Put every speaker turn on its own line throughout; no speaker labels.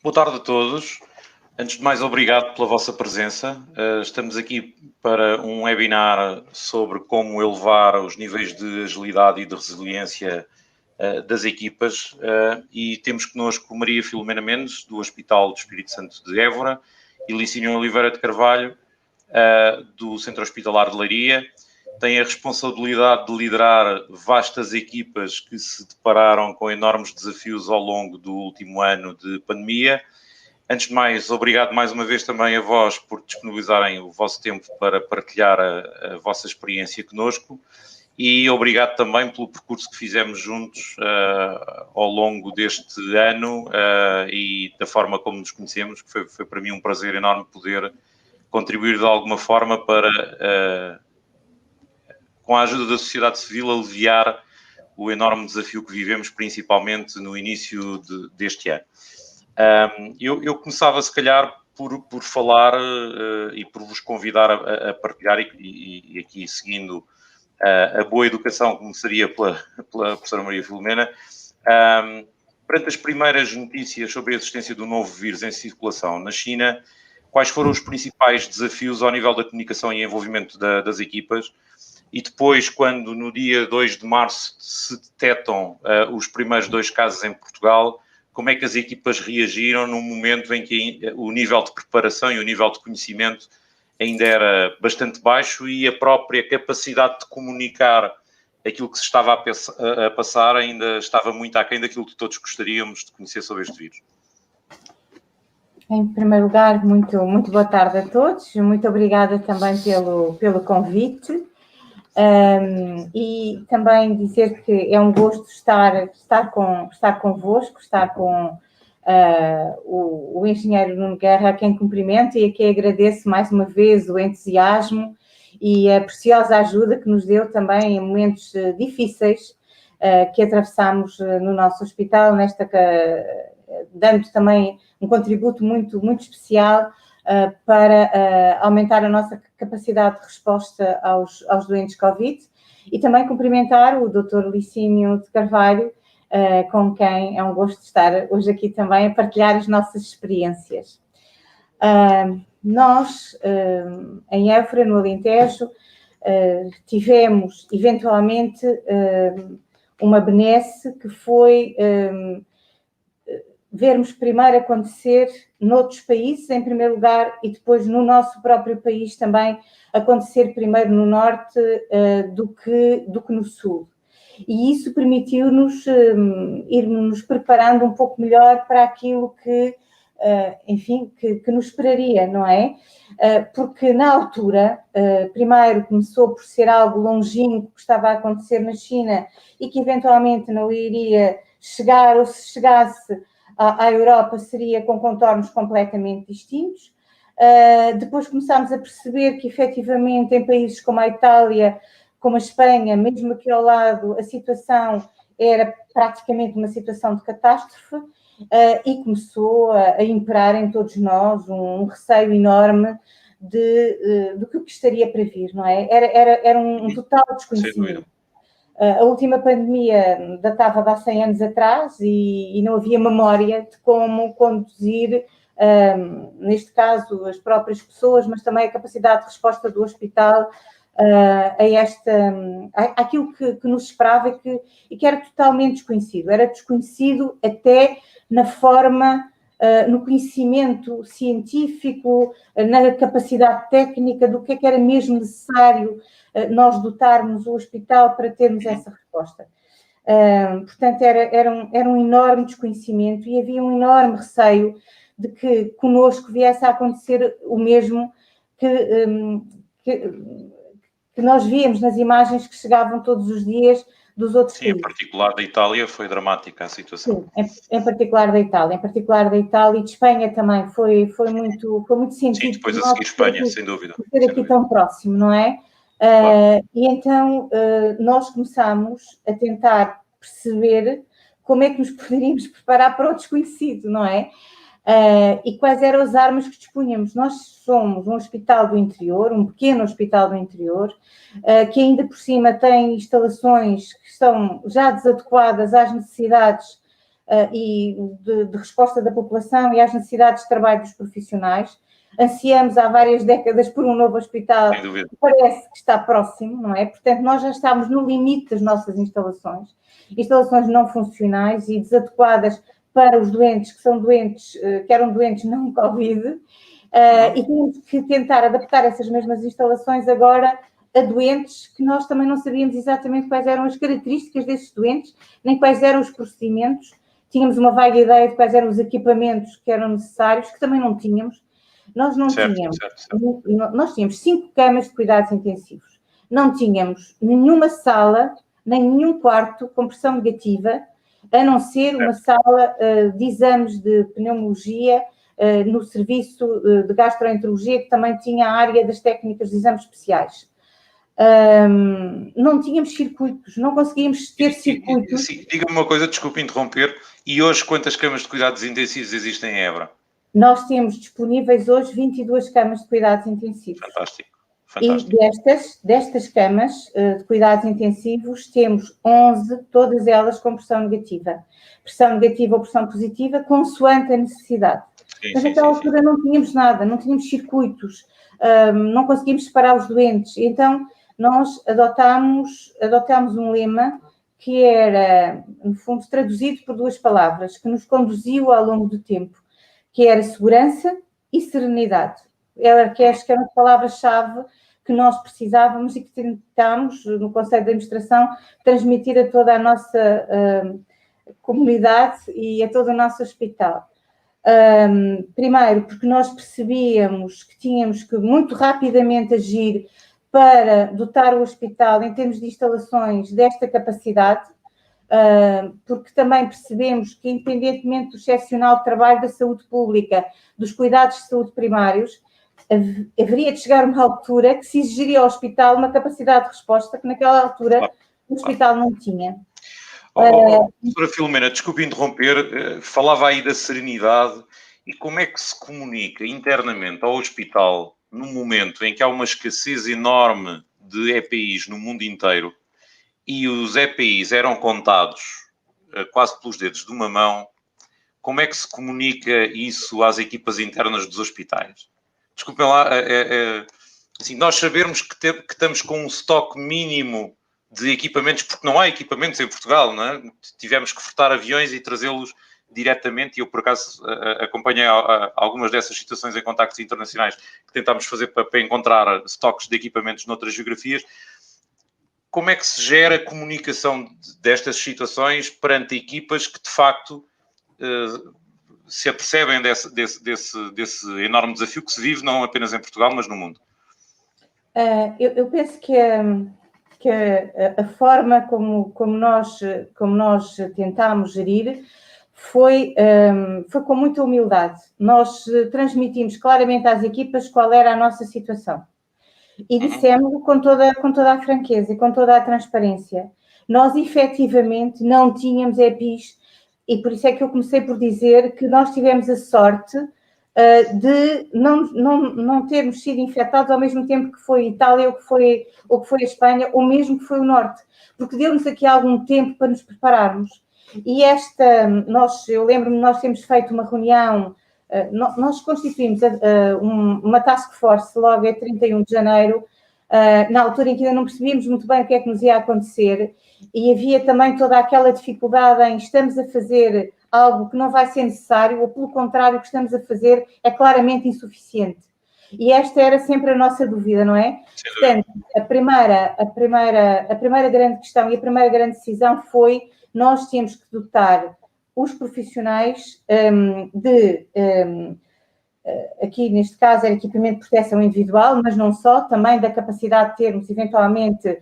Boa tarde a todos. Antes de mais, obrigado pela vossa presença. Estamos aqui para um webinar sobre como elevar os níveis de agilidade e de resiliência das equipas e temos connosco Maria Filomena Mendes, do Hospital do Espírito Santo de Évora, e Licínio Oliveira de Carvalho, do Centro Hospitalar de Leiria. Tem a responsabilidade de liderar vastas equipas que se depararam com enormes desafios ao longo do último ano de pandemia. Antes de mais, obrigado mais uma vez também a vós por disponibilizarem o vosso tempo para partilhar a vossa experiência connosco e obrigado também pelo percurso que fizemos juntos ao longo deste ano e da forma como nos conhecemos, que foi para mim um prazer enorme poder contribuir de alguma forma para, com a ajuda da sociedade civil, aliviar o enorme desafio que vivemos, principalmente no início deste ano. Eu começava, se calhar, por falar e por vos convidar a partilhar, e aqui seguindo a boa educação, começaria pela professora Maria Filomena, perante as primeiras notícias sobre a existência do novo vírus em circulação na China, quais foram os principais desafios ao nível da comunicação e envolvimento das equipas? E depois, quando no dia 2 de março se detectam os primeiros 2 casos em Portugal, como é que as equipas reagiram num momento em que o nível de preparação e o nível de conhecimento ainda era bastante baixo e a própria capacidade de comunicar aquilo que se estava a passar ainda estava muito aquém daquilo que todos gostaríamos de conhecer sobre este vírus?
Em primeiro lugar, muito boa tarde a todos. Muito obrigada também pelo convite. E também dizer que é um gosto estar convosco, estar com o engenheiro Nuno Guerra, a quem cumprimento e a quem agradeço mais uma vez o entusiasmo e a preciosa ajuda que nos deu também em momentos difíceis que atravessamos no nosso hospital, dando também um contributo muito especial para aumentar a nossa capacidade de resposta aos doentes Covid e também cumprimentar o Dr. Licínio de Carvalho, com quem é um gosto estar hoje aqui também a partilhar as nossas experiências. Nós, em Évora, no Alentejo, tivemos eventualmente uma benesse que foi vermos primeiro acontecer noutros países, em primeiro lugar, e depois no nosso próprio país também acontecer primeiro no norte do que no sul. E isso permitiu-nos irmos nos preparando um pouco melhor para aquilo que, enfim, que nos esperaria, não é? Porque na altura, primeiro começou por ser algo longínquo que estava a acontecer na China e que eventualmente não iria chegar, ou se chegasse à Europa seria com contornos completamente distintos. Depois começámos a perceber que efetivamente em países como a Itália, como a Espanha, mesmo aqui ao lado, a situação era praticamente uma situação de catástrofe e começou a imperar em todos nós um receio enorme do que estaria para vir, não é? Era um total desconhecimento. A última pandemia datava de há 100 anos atrás e não havia memória de como conduzir, neste caso, as próprias pessoas, mas também a capacidade de resposta do hospital àquilo que nos esperava e que era totalmente desconhecido. Era desconhecido até na forma, no conhecimento científico, na capacidade técnica do que era mesmo necessário nós dotarmos o hospital para termos essa resposta. Portanto, era um enorme desconhecimento e havia um enorme receio de que connosco viesse a acontecer o mesmo que nós víamos nas imagens que chegavam todos os dias dos outros países.
Em particular da Itália foi dramática a situação.
Sim, em particular da Itália e de Espanha também foi muito sentido.
Sim, depois a seguir Espanha, sem dúvida.
Ser aqui tão próximo, não é?
Claro.
E então nós começámos a tentar perceber como é que nos poderíamos preparar para o desconhecido, não é? E quais eram as armas que dispunhamos. Nós somos um hospital do interior, um pequeno hospital do interior, que ainda por cima tem instalações que estão já desadequadas às necessidades e de resposta da população e às necessidades de trabalho dos profissionais. Ansiamos há várias décadas por um novo hospital, que parece que está próximo, não é? Portanto, nós já estamos no limite das nossas instalações não funcionais e desadequadas para os doentes que são doentes, que eram doentes não Covid, e temos que tentar adaptar essas mesmas instalações agora a doentes que nós também não sabíamos exatamente quais eram as características desses doentes, nem quais eram os procedimentos. Tínhamos uma vaga ideia de quais eram os equipamentos que eram necessários, que também não tínhamos. Nós não tínhamos. Nós tínhamos 5 camas de cuidados intensivos. Não tínhamos nenhuma sala, nem nenhum quarto com pressão negativa, a não ser uma sala de exames de pneumologia no serviço de gastroenterologia, que também tinha a área das técnicas de exames especiais. Não tínhamos circuitos, não conseguíamos ter circuitos.
Diga-me uma coisa, desculpe interromper, e hoje quantas camas de cuidados intensivos existem em Évora?
Nós temos disponíveis hoje 22 camas de cuidados intensivos.
Fantástico.
E destas camas de cuidados intensivos, temos 11, todas elas com pressão negativa. Pressão negativa ou pressão positiva, consoante a necessidade. Mas naquela altura não tínhamos nada, não tínhamos circuitos, não conseguimos separar os doentes. Então, nós adotámos um lema que era, no fundo, traduzido por 2 palavras, que nos conduziu ao longo do tempo, que era segurança e serenidade. Que eram as palavras-chave que nós precisávamos e que tentámos, no Conselho de Administração, transmitir a toda a nossa comunidade e a todo o nosso hospital. Primeiro, porque nós percebíamos que tínhamos que muito rapidamente agir para dotar o hospital, em termos de instalações, desta capacidade, porque também percebemos que, independentemente do excepcional trabalho da saúde pública, dos cuidados de saúde primários, haveria de chegar uma altura que se exigiria ao hospital uma capacidade de resposta que naquela altura o hospital não tinha.
Doutora Filomena, desculpe interromper, falava aí da serenidade e como é que se comunica internamente ao hospital no momento em que há uma escassez enorme de EPIs no mundo inteiro e os EPIs eram contados quase pelos dedos de uma mão, como é que se comunica isso às equipas internas dos hospitais? Desculpem lá, assim, nós sabermos que estamos com um estoque mínimo de equipamentos, porque não há equipamentos em Portugal, não é? Tivemos que fretar aviões e trazê-los diretamente, e eu, por acaso, acompanhei algumas dessas situações em contactos internacionais que tentámos fazer para encontrar estoques de equipamentos noutras geografias. Como é que se gera a comunicação destas situações perante equipas que, de facto, se apercebem desse enorme desafio que se vive, não apenas em Portugal, mas no mundo?
Eu penso que a forma como nós tentámos gerir foi com muita humildade. Nós transmitimos claramente às equipas qual era a nossa situação. E dissemos com toda a franqueza e com toda a transparência. Nós, efetivamente, não tínhamos EPIs, e por isso é que eu comecei por dizer que nós tivemos a sorte de não termos sido infectados ao mesmo tempo que foi a Itália, ou que foi a Espanha, ou mesmo que foi o Norte, porque deu-nos aqui algum tempo para nos prepararmos. E eu lembro-me, nós temos feito uma reunião, nós constituímos uma task force logo a 31 de janeiro, na altura em que ainda não percebíamos muito bem o que é que nos ia acontecer, e havia também toda aquela dificuldade em estamos a fazer algo que não vai ser necessário, ou pelo contrário, o que estamos a fazer é claramente insuficiente. E esta era sempre a nossa dúvida, não é? Portanto, a primeira grande questão e a primeira grande decisão foi nós temos que dotar os profissionais aqui neste caso era equipamento de proteção individual, mas não só, também da capacidade de termos eventualmente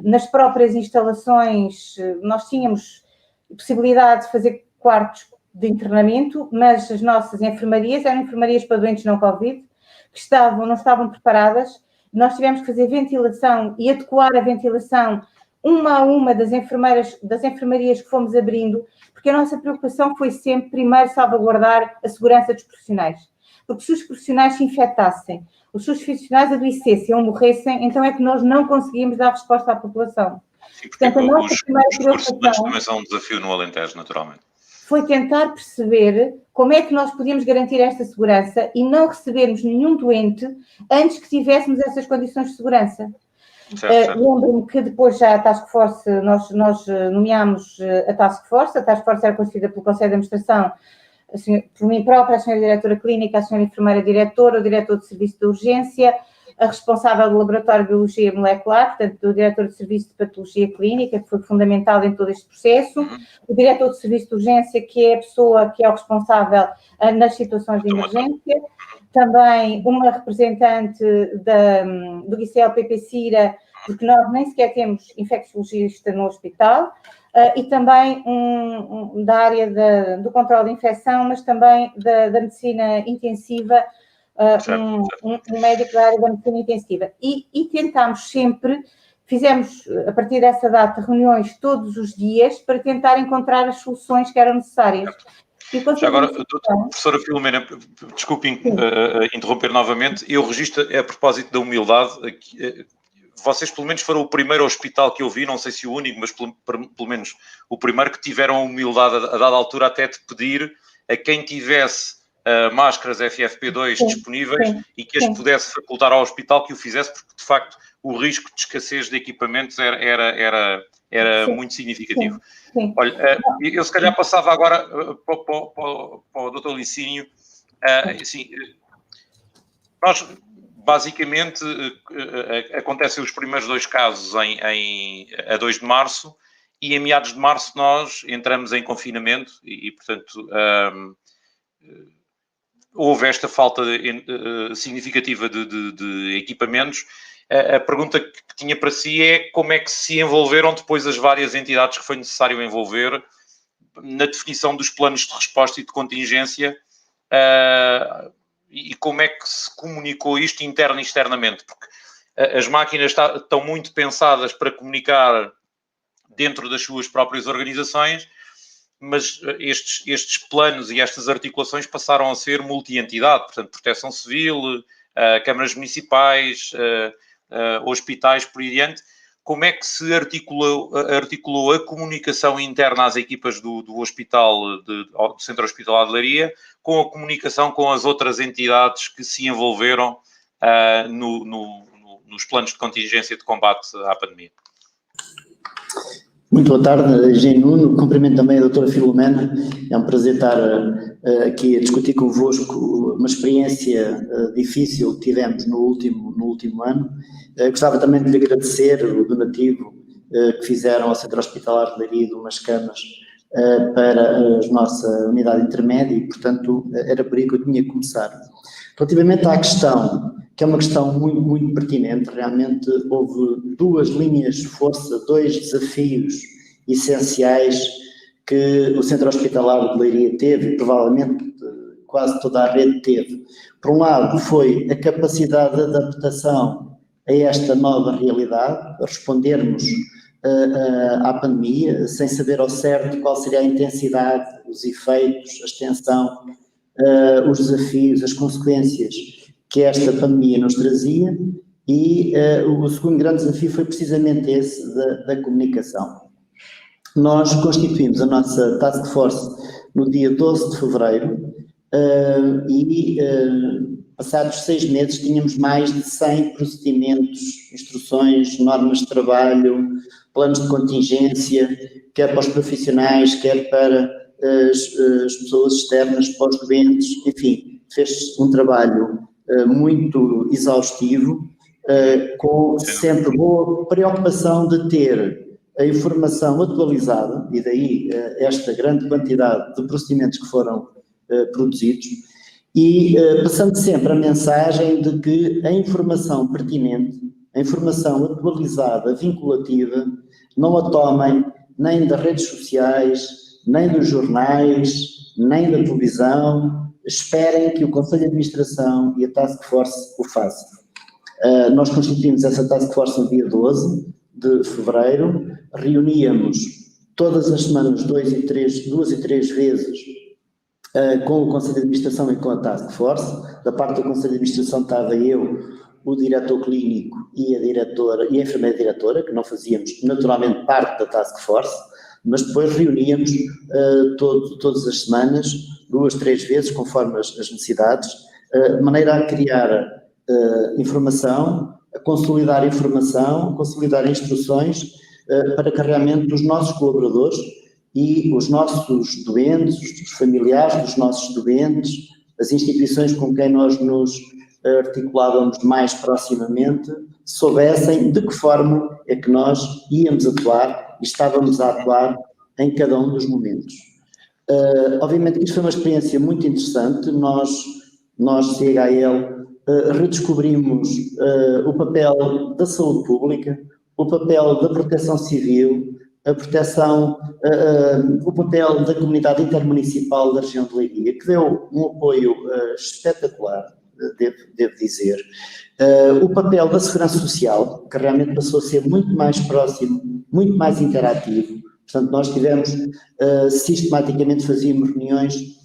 nas próprias instalações, nós tínhamos possibilidade de fazer quartos de internamento, mas as nossas enfermarias eram enfermarias para doentes não Covid, que não estavam preparadas. Nós tivemos que fazer ventilação e adequar a ventilação uma a uma das enfermarias que fomos abrindo, porque a nossa preocupação foi sempre, primeiro, salvaguardar a segurança dos profissionais. Porque se os profissionais se infectassem, os seus profissionais adoecessem ou morressem, então é que nós não conseguimos dar resposta à população.
Sim, porque portanto, os recursos humanos também são um desafio no Alentejo, naturalmente.
foi tentar perceber como é que nós podíamos garantir esta segurança e não recebermos nenhum doente antes que tivéssemos essas condições de segurança. Lembro-me que depois já a Task Force, nós nomeámos a Task Force era constituída pelo Conselho de Administração, por mim própria, a senhora diretora clínica, a senhora enfermeira diretora, o diretor de serviço de urgência, a responsável do laboratório de biologia molecular, portanto, o diretor de serviço de patologia clínica, que foi fundamental em todo este processo, o diretor de serviço de urgência, que é a pessoa que é o responsável nas situações de emergência, também uma representante do ICL-PP-CIRA, porque nós nem sequer temos infecciologista no hospital, e também da área do controle de infecção, mas também da medicina intensiva, um médico da área da medicina intensiva. E tentámos sempre, fizemos, a partir dessa data, reuniões todos os dias para tentar encontrar as soluções que eram necessárias.
Já agora, professora Filomena, desculpe interromper novamente, eu registro, a propósito da humildade, vocês pelo menos foram o primeiro hospital que eu vi, não sei se o único, mas pelo menos o primeiro que tiveram a humildade a dada altura até de pedir a quem tivesse máscaras FFP2 disponíveis e que as pudesse facultar ao hospital que o fizesse, porque de facto o risco de escassez de equipamentos era muito significativo. Sim. Olha, eu se calhar passava agora para o Dr. Licínio. Assim, nós, basicamente, acontecem os primeiros 2 casos a 2 de março e em meados de março nós entramos em confinamento e portanto, houve esta falta significativa de equipamentos. A pergunta que tinha para si é como é que se envolveram depois as várias entidades que foi necessário envolver na definição dos planos de resposta e de contingência e como é que se comunicou isto interno e externamente, porque as máquinas estão muito pensadas para comunicar dentro das suas próprias organizações, mas estes planos e estas articulações passaram a ser multi-entidade, portanto, Proteção Civil, câmaras municipais, hospitais, por aí adiante. Como é que se articulou a comunicação interna às equipas do hospital, do Centro Hospitalar de Leiria, com a comunicação com as outras entidades que se envolveram nos planos de contingência de combate à pandemia?
Muito boa tarde, Engenheiro Nuno. Cumprimento também a doutora Filomena. É um prazer estar aqui a discutir convosco uma experiência difícil que tivemos no último ano. Gostava também de lhe agradecer o donativo que fizeram ao Centro Hospitalar de Leiria de umas camas para a nossa unidade intermédia e, portanto, era por aí que eu tinha que começar. Relativamente à questão, que é uma questão muito, muito pertinente, realmente houve 2 linhas de força, 2 desafios essenciais que o Centro Hospitalar de Leiria teve, e provavelmente quase toda a rede teve. Por um lado, foi a capacidade de adaptação a esta nova realidade, a respondermos à pandemia, sem saber ao certo qual seria a intensidade, os efeitos, a extensão, os desafios, as consequências que esta pandemia nos trazia, e o segundo grande desafio foi precisamente esse da comunicação. Nós constituímos a nossa Task Force no dia 12 de fevereiro e passados 6 meses tínhamos mais de 100 procedimentos, instruções, normas de trabalho, planos de contingência, quer para os profissionais, quer para as pessoas externas, para os doentes, enfim, fez um trabalho muito exaustivo, com sempre boa preocupação de ter a informação atualizada, e daí esta grande quantidade de procedimentos que foram produzidos, e passando sempre a mensagem de que a informação pertinente, a informação atualizada, vinculativa, não a tomem nem das redes sociais, nem dos jornais, nem da televisão. Esperem que o Conselho de Administração e a Task Force o façam. Nós constituímos essa Task Force no dia 12 de fevereiro, reuníamos todas as semanas 2 e 3 vezes com o Conselho de Administração e com a Task Force. Da parte do Conselho de Administração estava eu, o diretor clínico e a diretora e a enfermeira diretora, que não fazíamos naturalmente parte da Task Force. mas depois reuníamos todas as semanas, 2, 3 vezes, conforme as necessidades, de maneira a criar informação, a consolidar informação, a consolidar instruções para que realmente os nossos colaboradores e os nossos doentes, os familiares dos nossos doentes, as instituições com quem nós nos articulávamos mais proximamente, soubessem de que forma é que nós íamos atuar e estávamos a atuar em cada um dos momentos. Obviamente que isto foi uma experiência muito interessante. Nós CHL, redescobrimos o papel da saúde pública, o papel da proteção civil, a proteção, o papel da comunidade intermunicipal da região de Leiria, que deu um apoio espetacular, devo dizer. O papel da segurança social, que realmente passou a ser muito mais próximo, muito mais interativo. Portanto, nós sistematicamente fazíamos reuniões,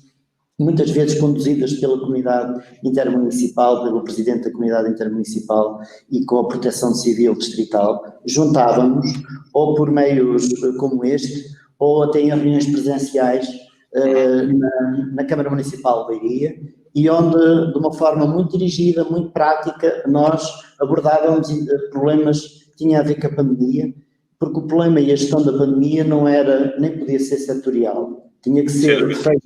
muitas vezes conduzidas pela comunidade intermunicipal, pelo presidente da comunidade intermunicipal e com a proteção civil distrital. Juntávamos, ou por meios como este, ou até em reuniões presenciais na Câmara Municipal de Leiria, e onde, de uma forma muito dirigida, muito prática, nós abordávamos problemas que tinham a ver com a pandemia, porque o problema e a gestão da pandemia nem podia ser setorial. Tinha que ser feito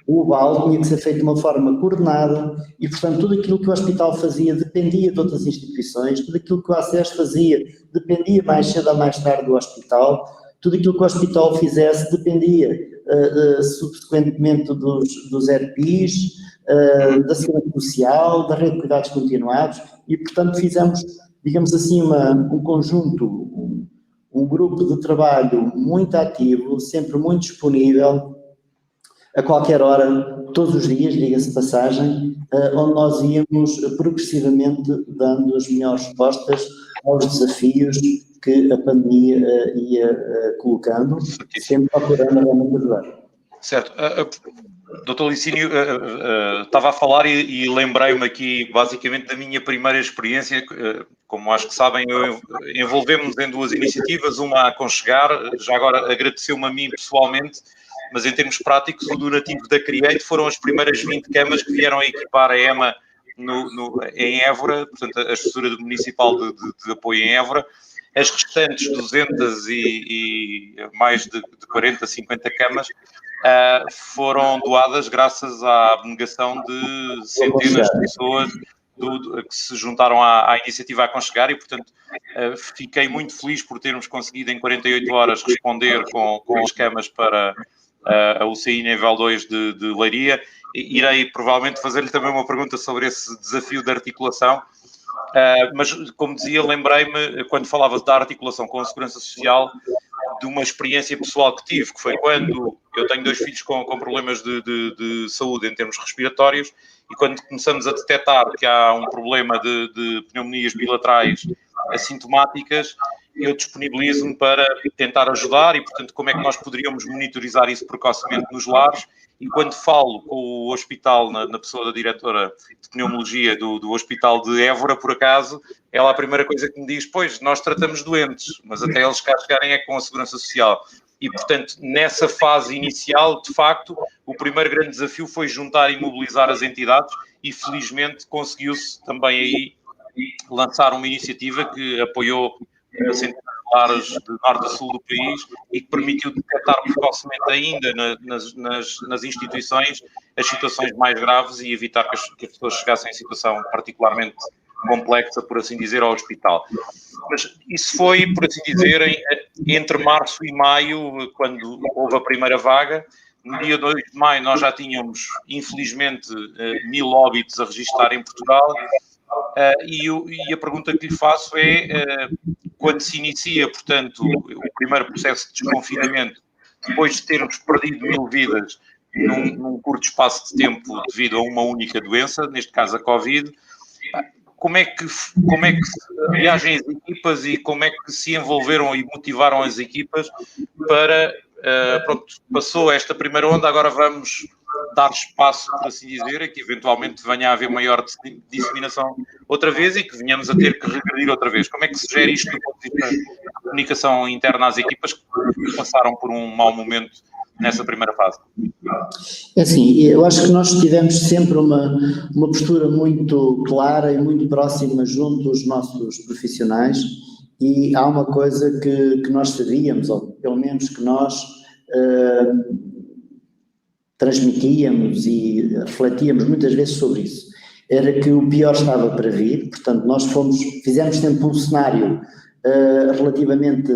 global, tinha que ser feito de uma forma coordenada e, portanto, tudo aquilo que o hospital fazia dependia de outras instituições, tudo aquilo que o ACES fazia dependia mais cedo ou mais tarde do hospital, tudo aquilo que o hospital fizesse dependia subsequentemente dos ERPs, da segurança social, da rede de cuidados continuados e, portanto, fizemos, digamos assim, um conjunto, um grupo de trabalho muito ativo, sempre muito disponível, a qualquer hora, todos os dias, diga-se de passagem, onde nós íamos progressivamente dando as melhores respostas aos desafios que a pandemia ia colocando, sempre procurando realmente ajudar.
Certo. Dr. Licínio, estava a falar e lembrei-me aqui basicamente da minha primeira experiência. Como acho que sabem, envolvemos-nos em duas iniciativas, uma a aconchegar, já agora agradeceu-me a mim pessoalmente, mas em termos práticos o donativo da Create foram as primeiras 20 camas que vieram a equipar a EMA em Évora, portanto a estrutura municipal de apoio em Évora. As restantes 200 e mais de 40, 50 camas foram doadas graças à abnegação de centenas de pessoas que se juntaram à iniciativa Aconchegar e, portanto, fiquei muito feliz por termos conseguido em 48 horas responder com as camas para a UCI nível 2 de Leiria. Irei provavelmente fazer-lhe também uma pergunta sobre esse desafio de articulação. Mas, como dizia, lembrei-me, quando falava da articulação com a Segurança Social, de uma experiência pessoal que tive, que foi quando eu tenho 2 filhos com problemas de saúde em termos respiratórios, e quando começamos a detectar que há um problema de pneumonias bilaterais assintomáticas, eu disponibilizo-me para tentar ajudar e, portanto, como é que nós poderíamos monitorizar isso precocemente nos lares. E quando falo com o hospital, na pessoa da diretora de pneumologia do hospital de Évora, por acaso, ela a primeira coisa que me diz, pois, nós tratamos doentes, mas até eles cá chegarem é com a Segurança Social. E, portanto, nessa fase inicial, de facto, o primeiro grande desafio foi juntar e mobilizar as entidades e, felizmente, conseguiu-se também aí lançar uma iniciativa que apoiou centenas de lares de norte a sul do país e que permitiu detectar precocemente ainda nas instituições as situações mais graves e evitar que as pessoas chegassem em situação particularmente complexa, por assim dizer, ao hospital. Mas isso foi, por assim dizer, entre março e maio, quando houve a primeira vaga. No dia 2 de maio nós já tínhamos, infelizmente, 1000 óbitos a registrar em Portugal. E a pergunta que lhe faço é, quando se inicia, portanto, o primeiro processo de desconfinamento, depois de termos perdido 1000 vidas num curto espaço de tempo devido a uma única doença, neste caso a Covid, como é que reagem as equipas e como é que se envolveram e motivaram as equipas para, pronto, passou esta primeira onda, agora vamos dar espaço, por assim dizer, a que eventualmente venha a haver maior disseminação outra vez e que venhamos a ter que regredir outra vez. Como é que se gera isto do ponto de vista comunicação interna às equipas que passaram por um mau momento nessa primeira fase?
É assim, eu acho que nós tivemos sempre uma postura muito clara e muito próxima junto dos nossos profissionais, e há uma coisa que nós sabíamos, ou pelo menos que nós transmitíamos e refletíamos muitas vezes sobre isso, era que o pior estava para vir. Portanto, nós fizemos sempre um cenário relativamente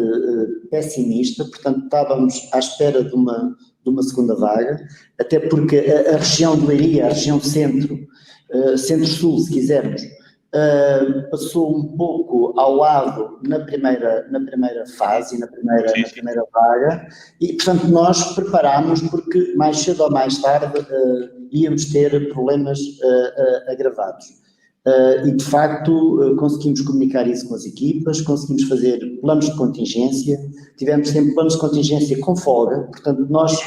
pessimista, portanto estávamos à espera de uma segunda vaga, até porque a região de Leiria, a região centro-sul, se quisermos, passou um pouco ao lado na primeira fase, na primeira vaga, e portanto nós preparámos, porque mais cedo ou mais tarde íamos ter problemas agravados. E de facto conseguimos comunicar isso com as equipas, conseguimos fazer planos de contingência, tivemos sempre planos de contingência com folga. Portanto nós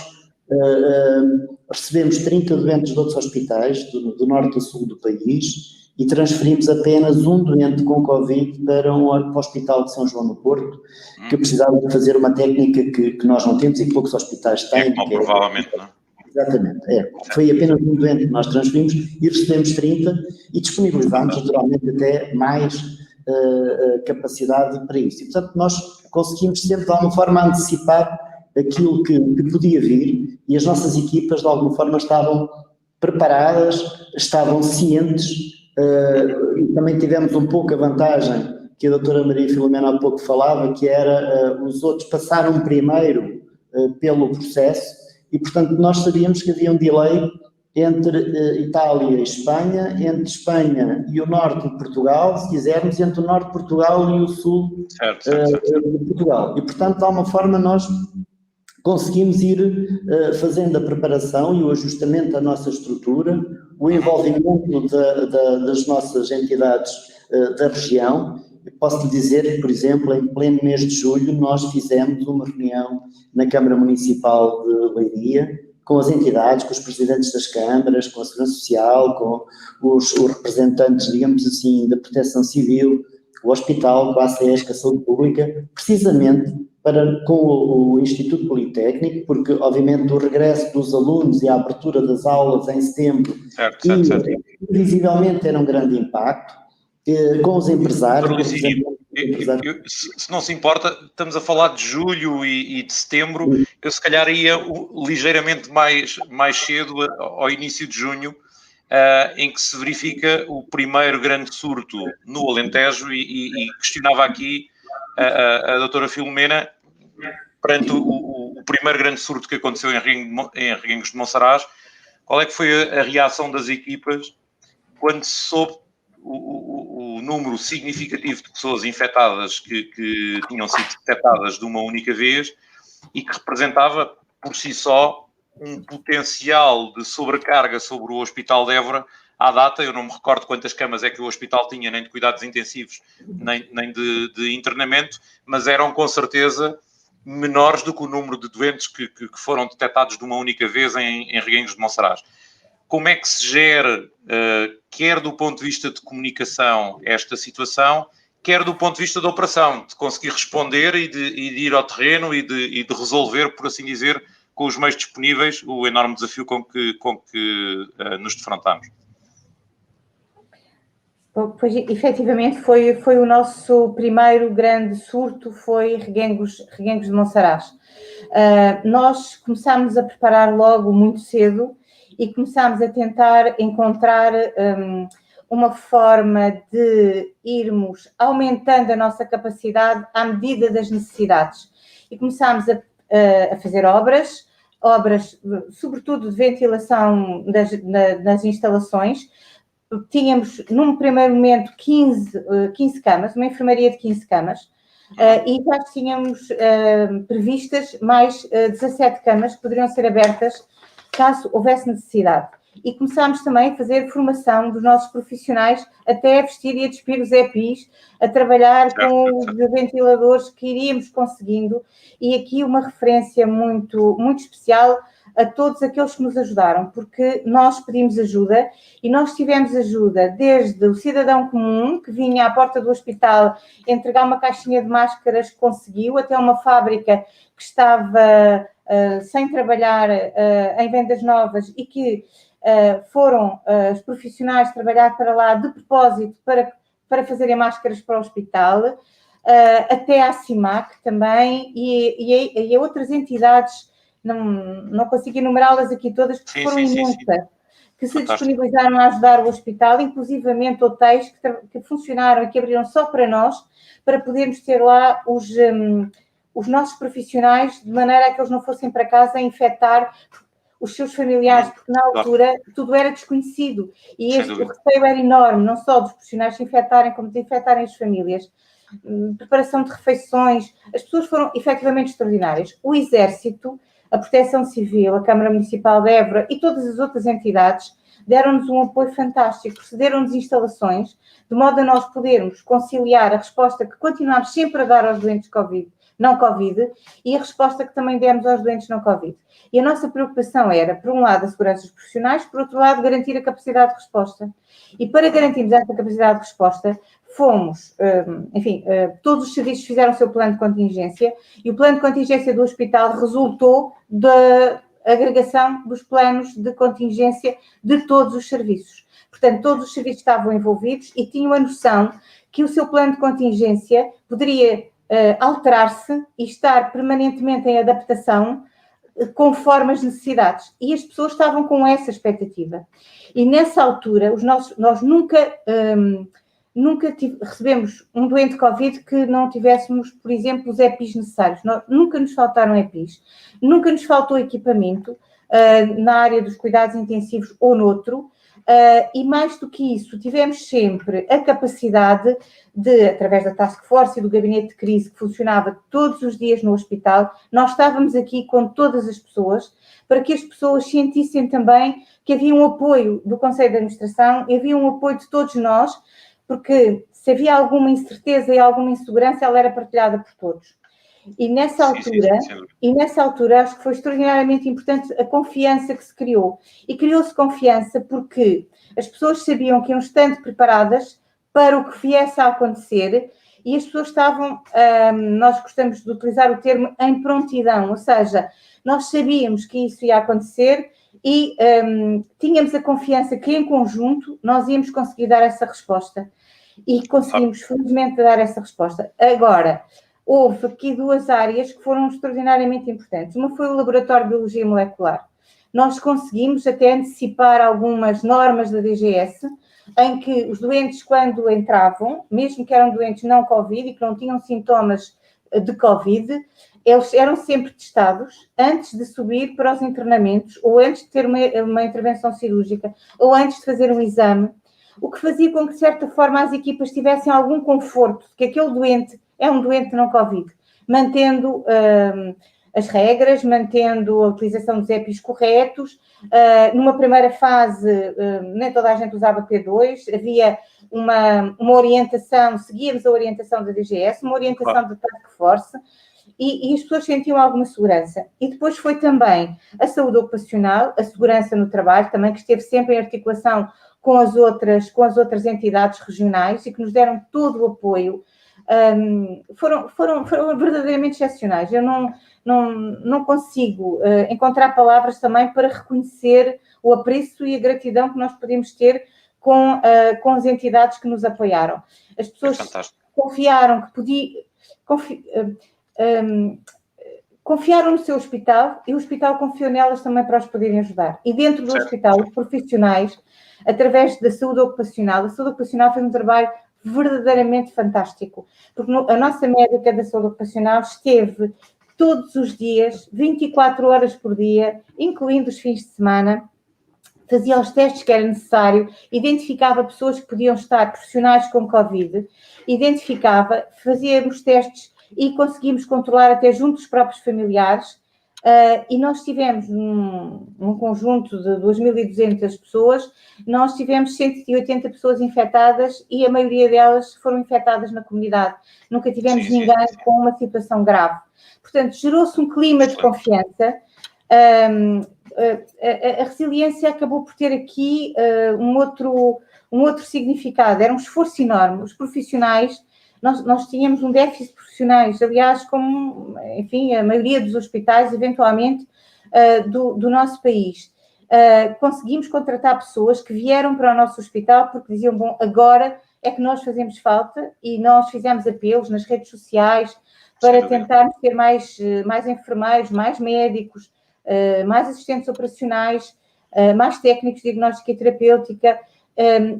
recebemos 30 doentes de outros hospitais do norte e sul do país e transferimos apenas um doente com Covid para o Hospital de São João no Porto, que precisava de fazer uma técnica que nós não temos e que poucos hospitais têm.
Provavelmente, não é?
Exatamente, foi apenas um doente que nós transferimos e recebemos 30 e disponibilizámos naturalmente até mais capacidade para isso. E portanto nós conseguimos sempre de alguma forma antecipar aquilo que podia vir, e as nossas equipas de alguma forma estavam preparadas, estavam cientes, e também tivemos um pouco a vantagem que a doutora Maria Filomena há pouco falava, que era os outros passaram primeiro pelo processo, e portanto nós sabíamos que havia um delay entre Itália e Espanha, entre Espanha e o norte de Portugal, se quisermos, entre o norte de Portugal e o sul de Portugal. E portanto de alguma forma nós conseguimos ir fazendo a preparação e o ajustamento da nossa estrutura, o envolvimento das nossas entidades da região. Posso-lhe dizer que, por exemplo, em pleno mês de julho, nós fizemos uma reunião na Câmara Municipal de Leiria, com as entidades, com os presidentes das câmaras, com a Segurança Social, com os representantes, digamos assim, da Proteção Civil, o Hospital, com a ACES, com a Saúde Pública, precisamente com o Instituto Politécnico, porque obviamente o regresso dos alunos e a abertura das aulas em setembro visivelmente era um grande impacto, com os empresários.
Se não se importa, estamos a falar de julho e de setembro, eu se calhar ia ligeiramente mais cedo, ao início de junho, em que se verifica o primeiro grande surto no Alentejo, e questionava aqui a doutora Filomena, perante o primeiro grande surto que aconteceu em Reguengos de Monsaraz, qual é que foi a reação das equipas quando se soube o número significativo de pessoas infectadas que tinham sido detectadas de uma única vez, e que representava por si só um potencial de sobrecarga sobre o Hospital de Évora à data? Eu não me recordo quantas camas é que o hospital tinha, nem de cuidados intensivos, nem de internamento, mas eram com certeza menores do que o número de doentes que foram detectados de uma única vez em Reguengos de Monsaraz. Como é que se gera, quer do ponto de vista de comunicação, esta situação, quer do ponto de vista da operação, de conseguir responder e de ir ao terreno e de resolver, por assim dizer, com os meios disponíveis, o enorme desafio com que nos defrontamos?
Pois, efetivamente, foi o nosso primeiro grande surto, foi Reguengos de Monsaraz. Nós começámos a preparar logo muito cedo e começámos a tentar encontrar uma forma de irmos aumentando a nossa capacidade à medida das necessidades. E começámos a fazer obras, sobretudo de ventilação das instalações. Tínhamos, num primeiro momento, 15 camas, uma enfermaria de 15 camas, e já tínhamos previstas mais 17 camas que poderiam ser abertas caso houvesse necessidade. E começámos também a fazer formação dos nossos profissionais, até a vestir e a despir os EPIs, a trabalhar com os ventiladores que iríamos conseguindo. E aqui uma referência muito, muito especial a todos aqueles que nos ajudaram, porque nós pedimos ajuda e nós tivemos ajuda desde o cidadão comum que vinha à porta do hospital entregar uma caixinha de máscaras que conseguiu, até uma fábrica que estava sem trabalhar em vendas novas e que foram os profissionais trabalhar para lá de propósito para fazerem máscaras para o hospital, até à CIMAC também e a outras entidades. Não consigo enumerá-las aqui todas, porque foram imensas, que se disponibilizaram a ajudar o hospital, inclusivamente hotéis que funcionaram e que abriram só para nós, para podermos ter lá os nossos profissionais, de maneira a que eles não fossem para casa a infectar os seus familiares, porque na altura tudo era desconhecido e o receio era enorme, não só dos profissionais se infectarem, como de infectarem as famílias. Preparação de refeições, as pessoas foram efetivamente extraordinárias. O Exército, a Proteção Civil, a Câmara Municipal de Évora e todas as outras entidades deram-nos um apoio fantástico, cederam-nos instalações, de modo a nós podermos conciliar a resposta que continuámos sempre a dar aos doentes não Covid, e a resposta que também demos aos doentes não Covid. E a nossa preocupação era, por um lado, a segurança dos profissionais, por outro lado, garantir a capacidade de resposta. E para garantirmos essa capacidade de resposta, fomos, todos os serviços fizeram o seu plano de contingência e o plano de contingência do hospital resultou da agregação dos planos de contingência de todos os serviços. Portanto, todos os serviços estavam envolvidos e tinham a noção que o seu plano de contingência poderia alterar-se e estar permanentemente em adaptação conforme as necessidades. E as pessoas estavam com essa expectativa. E nessa altura, nós nunca recebemos um doente Covid que não tivéssemos, por exemplo, os EPIs necessários. Nunca nos faltaram EPIs, nunca nos faltou equipamento na área dos cuidados intensivos ou noutro, e mais do que isso, tivemos sempre a capacidade de, através da Task Force e do gabinete de crise que funcionava todos os dias no hospital, nós estávamos aqui com todas as pessoas, para que as pessoas sentissem também que havia um apoio do Conselho de Administração e havia um apoio de todos nós, porque se havia alguma incerteza e alguma insegurança, ela era partilhada por todos. E nessa altura, acho que foi extraordinariamente importante a confiança que se criou. E criou-se confiança porque as pessoas sabiam que iam estando preparadas para o que viesse a acontecer e as pessoas estavam, nós gostamos de utilizar o termo em prontidão, ou seja, nós sabíamos que isso ia acontecer e tínhamos a confiança que em conjunto nós íamos conseguir dar essa resposta. E conseguimos, felizmente, dar essa resposta. Agora, houve aqui duas áreas que foram extraordinariamente importantes. Uma foi o Laboratório de Biologia Molecular. Nós conseguimos até antecipar algumas normas da DGS, em que os doentes, quando entravam, mesmo que eram doentes não Covid e que não tinham sintomas de Covid, eles eram sempre testados antes de subir para os internamentos, ou antes de ter uma intervenção cirúrgica, ou antes de fazer um exame, o que fazia com que, de certa forma, as equipas tivessem algum conforto de que aquele doente é um doente não Covid, mantendo as regras, mantendo a utilização dos EPIs corretos. Numa primeira fase, nem toda a gente usava P2, havia uma orientação, seguíamos a orientação da DGS, uma orientação da Task Force, e as pessoas sentiam alguma segurança. E depois foi também a saúde ocupacional, a segurança no trabalho, também que esteve sempre em articulação com as outras entidades regionais e que nos deram todo o apoio. Foram verdadeiramente excepcionais. Eu não consigo encontrar palavras também para reconhecer o apreço e a gratidão que nós podemos ter com as entidades que nos apoiaram. As pessoas confiaram confiaram no seu hospital e o hospital confiou nelas também para os poderem ajudar. E dentro do hospital, os profissionais, através da saúde ocupacional, a saúde ocupacional fez um trabalho verdadeiramente fantástico, porque a nossa médica da saúde ocupacional esteve todos os dias, 24 horas por dia, incluindo os fins de semana, fazia os testes que era necessário, identificava pessoas que podiam estar profissionais com Covid, fazia os testes e conseguimos controlar até junto dos próprios familiares. E nós tivemos, num conjunto de 2.200 pessoas, nós tivemos 180 pessoas infectadas e a maioria delas foram infectadas na comunidade. Nunca tivemos ninguém com uma situação grave. Portanto, gerou-se um clima de confiança. a resiliência acabou por ter aqui um outro significado, era um esforço enorme. Os profissionais, nós tínhamos um déficit de profissionais, aliás, como, enfim, a maioria dos hospitais, eventualmente, do nosso país. Conseguimos contratar pessoas que vieram para o nosso hospital porque diziam, bom, agora é que nós fazemos falta, e nós fizemos apelos nas redes sociais para tentarmos ter mais enfermeiros, mais médicos, mais assistentes operacionais, mais técnicos de diagnóstica e terapêutica,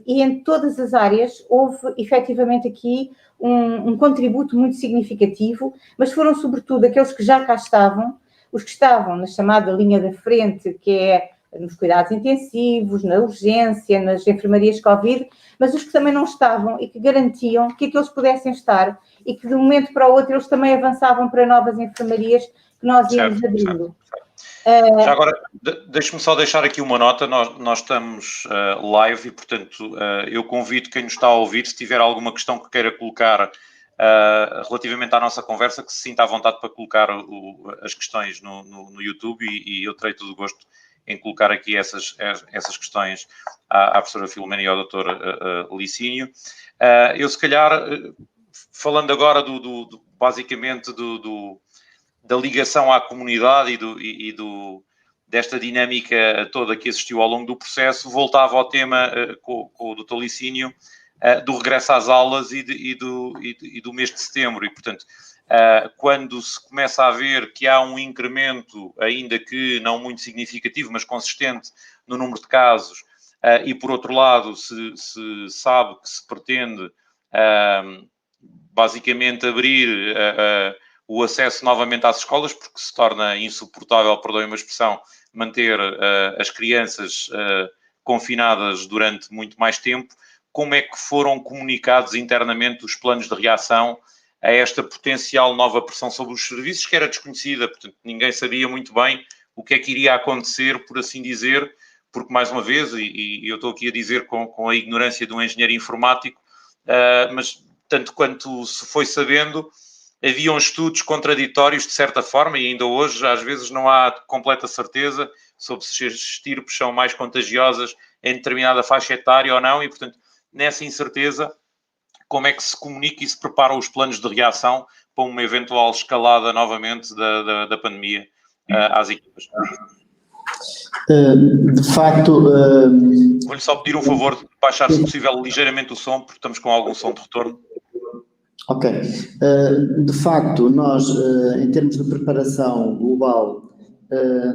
e em todas as áreas houve efetivamente aqui um contributo muito significativo, mas foram sobretudo aqueles que já cá estavam, os que estavam na chamada linha da frente, que é nos cuidados intensivos, na urgência, nas enfermarias Covid, mas os que também não estavam e que garantiam que aqueles pudessem estar e que de um momento para o outro eles também avançavam para novas enfermarias que nós íamos abrindo.
Já agora, deixe-me só deixar aqui uma nota, nós estamos live e, portanto, eu convido quem nos está a ouvir, se tiver alguma questão que queira colocar relativamente à nossa conversa, que se sinta à vontade para colocar as questões no YouTube e eu terei todo o gosto em colocar aqui essas questões à professora Filomena e ao Dr. Licínio. Eu, se calhar, falando agora basicamente da ligação à comunidade desta dinâmica toda que existiu ao longo do processo, voltava ao tema com o Dr. Licínio do regresso às aulas e do mês de setembro. E, portanto, quando se começa a ver que há um incremento, ainda que não muito significativo, mas consistente no número de casos, e, por outro lado, se sabe que se pretende basicamente abrir o acesso novamente às escolas, porque se torna insuportável, perdoem uma expressão, manter as crianças confinadas durante muito mais tempo. Como é que foram comunicados internamente os planos de reação a esta potencial nova pressão sobre os serviços, que era desconhecida? Portanto, ninguém sabia muito bem o que é que iria acontecer, por assim dizer, porque, mais uma vez, e eu estou aqui a dizer com a ignorância de um engenheiro informático, mas tanto quanto se foi sabendo, haviam estudos contraditórios, de certa forma, e ainda hoje, às vezes, não há completa certeza sobre se as estirpes são mais contagiosas em determinada faixa etária ou não, e, portanto, nessa incerteza, como é que se comunica e se preparam os planos de reação para uma eventual escalada novamente da pandemia às equipas?
De facto...
Vou-lhe só pedir um favor de baixar, se possível, ligeiramente o som, porque estamos com algum som de retorno.
Ok. De facto, nós, em termos de preparação global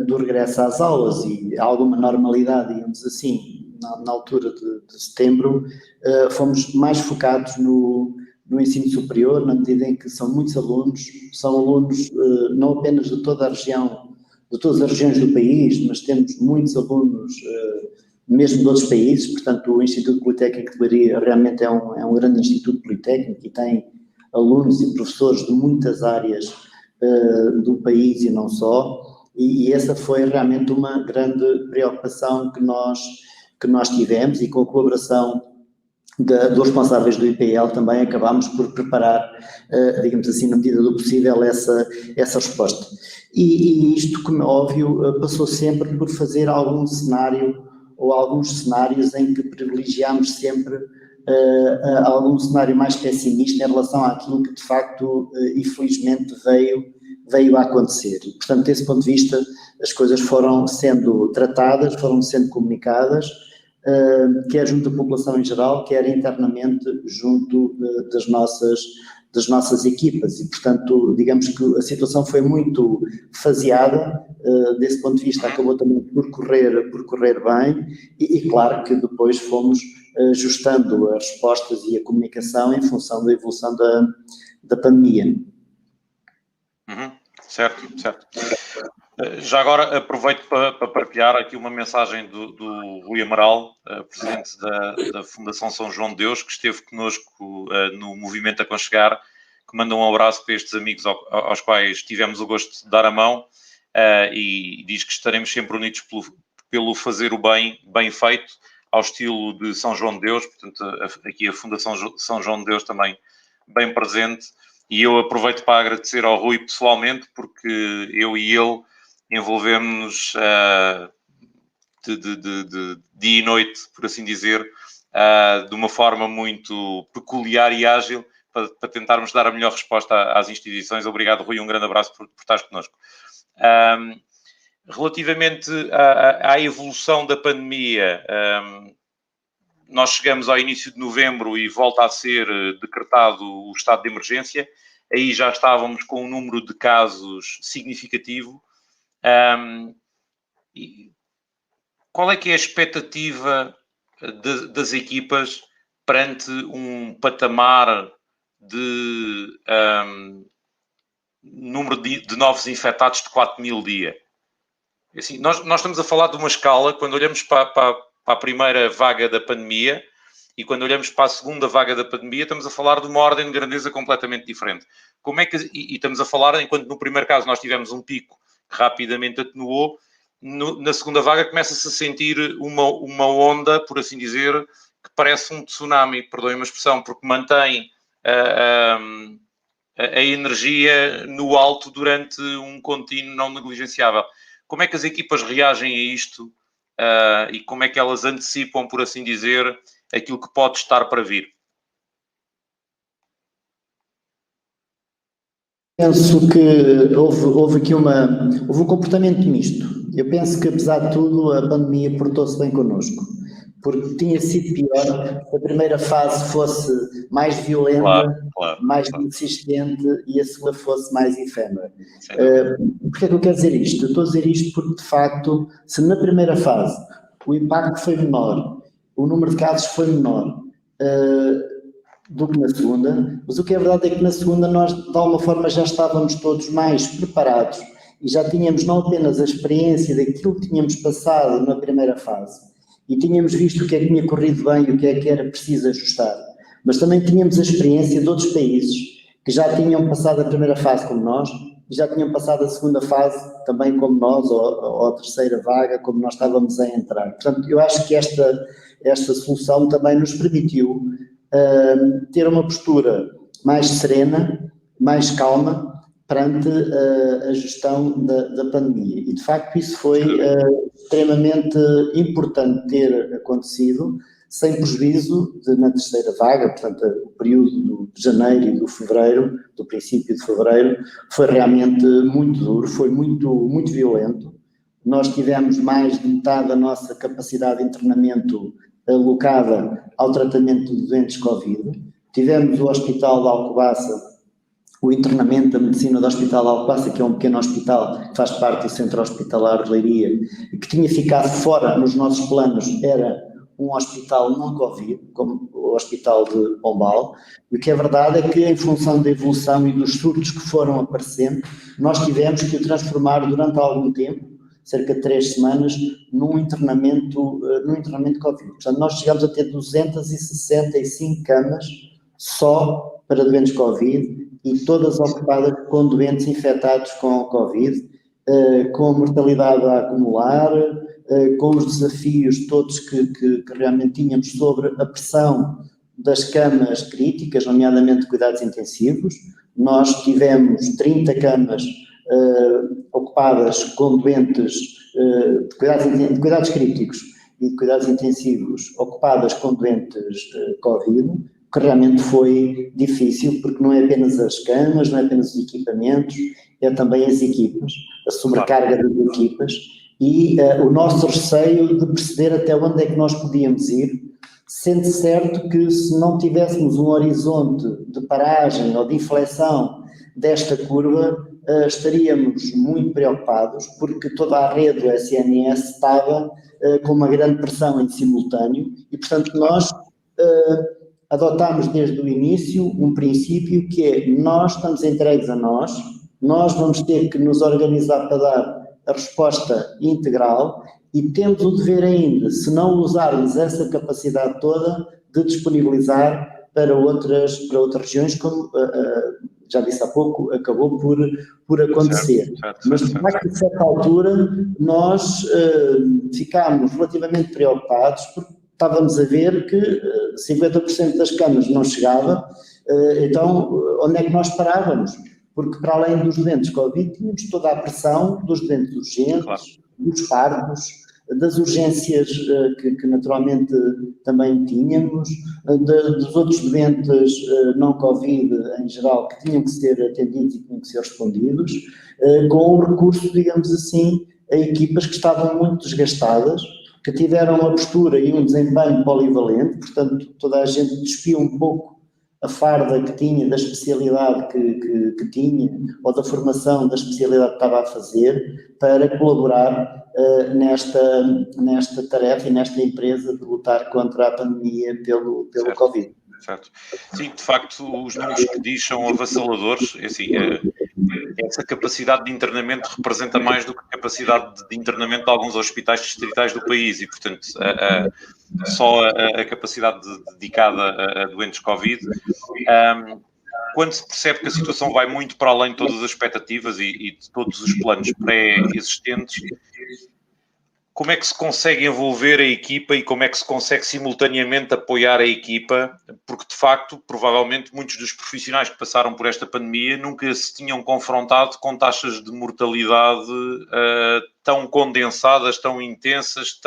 do regresso às aulas e alguma normalidade, digamos assim, na altura de setembro, fomos mais focados no ensino superior, na medida em que são muitos alunos, são alunos não apenas de toda a região, de todas as regiões do país, mas temos muitos alunos mesmo de outros países. Portanto, o Instituto Politécnico de Leiria realmente é um grande instituto politécnico e tem alunos e professores de muitas áreas do país e não só, e essa foi realmente uma grande preocupação que nós tivemos, e com a colaboração dos responsáveis do IPL também acabámos por preparar, digamos assim, na medida do possível, essa resposta. E isto, como é óbvio, passou sempre por fazer algum cenário ou alguns cenários em que privilegiámos sempre algum cenário mais pessimista em relação àquilo que de facto, infelizmente, veio a acontecer. E, portanto, desse ponto de vista, as coisas foram sendo tratadas, foram sendo comunicadas, quer junto da população em geral, quer internamente junto das nossas equipas, e, portanto, digamos que a situação foi muito faseada, desse ponto de vista acabou também por correr bem, e claro que depois fomos ajustando as respostas e a comunicação em função da evolução da pandemia.
Certo. Já agora aproveito para partilhar aqui uma mensagem do Rui Amaral, presidente da Fundação São João de Deus, que esteve connosco no Movimento Aconchegar, que manda um abraço para estes amigos aos quais tivemos o gosto de dar a mão, e diz que estaremos sempre unidos pelo fazer o bem feito, ao estilo de São João de Deus. Portanto, aqui a Fundação São João de Deus também bem presente. E eu aproveito para agradecer ao Rui pessoalmente, porque eu e ele envolvemos-nos de dia e noite, por assim dizer, de uma forma muito peculiar e ágil para tentarmos dar a melhor resposta às instituições. Obrigado, Rui, um grande abraço por estares connosco. Relativamente à evolução da pandemia, nós chegamos ao início de novembro e volta a ser decretado o estado de emergência. Aí já estávamos com um número de casos significativo. Qual é que é a expectativa das equipas perante um patamar de número de novos infectados de 4.000 dia? Assim, nós estamos a falar de uma escala, quando olhamos para a primeira vaga da pandemia e quando olhamos para a segunda vaga da pandemia, estamos a falar de uma ordem de grandeza completamente diferente. Como é que, e estamos a falar, enquanto no primeiro caso nós tivemos um pico que rapidamente atenuou, na segunda vaga começa-se a sentir uma onda, por assim dizer, que parece um tsunami, perdoem-me a expressão, porque mantém a energia no alto durante um contínuo não negligenciável. Como é que as equipas reagem a isto e como é que elas antecipam, por assim dizer, aquilo que pode estar para vir?
Penso que houve aqui um comportamento misto. Eu penso que, apesar de tudo, a pandemia portou-se bem connosco, porque tinha sido pior se a primeira fase fosse mais violenta, mais insistente e a segunda fosse mais efêmera. Porquê é que eu quero dizer isto? Eu estou a dizer isto porque, de facto, se na primeira fase o impacto foi menor, o número de casos foi menor do que na segunda, mas o que é verdade é que na segunda nós, de alguma forma, já estávamos todos mais preparados e já tínhamos não apenas a experiência daquilo que tínhamos passado na primeira fase e tínhamos visto o que é que tinha corrido bem e o que é que era preciso ajustar, mas também tínhamos a experiência de outros países que já tinham passado a primeira fase como nós e já tinham passado a segunda fase também como nós, ou a terceira vaga como nós estávamos a entrar. Portanto, eu acho que esta solução também nos permitiu ter uma postura mais serena, mais calma perante a gestão da pandemia. E, de facto, isso foi extremamente importante ter acontecido, sem prejuízo na terceira vaga, portanto, o período de janeiro e de fevereiro, do princípio de fevereiro, foi realmente muito duro, foi muito, muito violento. Nós tivemos mais de metade da nossa capacidade de internamento alocada ao tratamento de doentes Covid. Tivemos o Hospital de Alcobaça, o internamento da medicina do Hospital de Alcobaça, que é um pequeno hospital que faz parte do Centro Hospitalar de Leiria, e que tinha ficado fora nos nossos planos, era um hospital não Covid, como o Hospital de Pombal. E o que é verdade é que, em função da evolução e dos surtos que foram aparecendo, nós tivemos que o transformar durante algum tempo, cerca de 3 semanas, num internamento Covid. Portanto, nós chegamos a ter 265 camas só para doentes Covid e todas ocupadas com doentes infectados com Covid, com a mortalidade a acumular, com os desafios todos que realmente tínhamos sobre a pressão das camas críticas, nomeadamente de cuidados intensivos. Nós tivemos 30 camas ocupadas com doentes de cuidados críticos e de cuidados intensivos ocupadas com doentes Covid, que realmente foi difícil, porque não é apenas as camas, não é apenas os equipamentos, é também as equipas, a sobrecarga das equipas e o nosso receio de perceber até onde é que nós podíamos ir, sendo certo que se não tivéssemos um horizonte de paragem ou de inflexão desta curva, estaríamos muito preocupados, porque toda a rede do SNS estava com uma grande pressão em simultâneo e, portanto, nós adotámos desde o início um princípio que é: nós estamos entregues a nós vamos ter que nos organizar para dar a resposta integral e temos o dever ainda, se não usarmos essa capacidade toda, de disponibilizar para outras regiões, como já disse há pouco, acabou por acontecer. Mas, de facto, a certa altura, nós ficámos relativamente preocupados, porque estávamos a ver que 50% das camas não chegava, então onde é que nós parávamos? porque para além dos doentes Covid, tínhamos toda a pressão dos doentes urgentes,
Claro.
dos partos, das urgências que naturalmente também tínhamos, dos outros doentes não Covid em geral que tinham que ser atendidos e tinham que ser respondidos, com o recurso, digamos assim, a equipas que estavam muito desgastadas, que tiveram uma postura e um desempenho polivalente, portanto toda a gente despiu um pouco a farda que tinha, da especialidade que tinha, ou da formação da especialidade que estava a fazer, para colaborar nesta tarefa e nesta empresa de lutar contra a pandemia pelo Covid.
Certo. Sim, de facto, os números que diz são avassaladores. Assim, essa capacidade de internamento representa mais do que a capacidade de internamento de alguns hospitais distritais do país e, portanto, só a capacidade dedicada a doentes Covid. Quando se percebe que a situação vai muito para além de todas as expectativas e de todos os planos pré-existentes, como é que se consegue envolver a equipa e como é que se consegue simultaneamente apoiar a equipa? Porque, de facto, provavelmente muitos dos profissionais que passaram por esta pandemia nunca se tinham confrontado com taxas de mortalidade tão condensadas, tão intensas,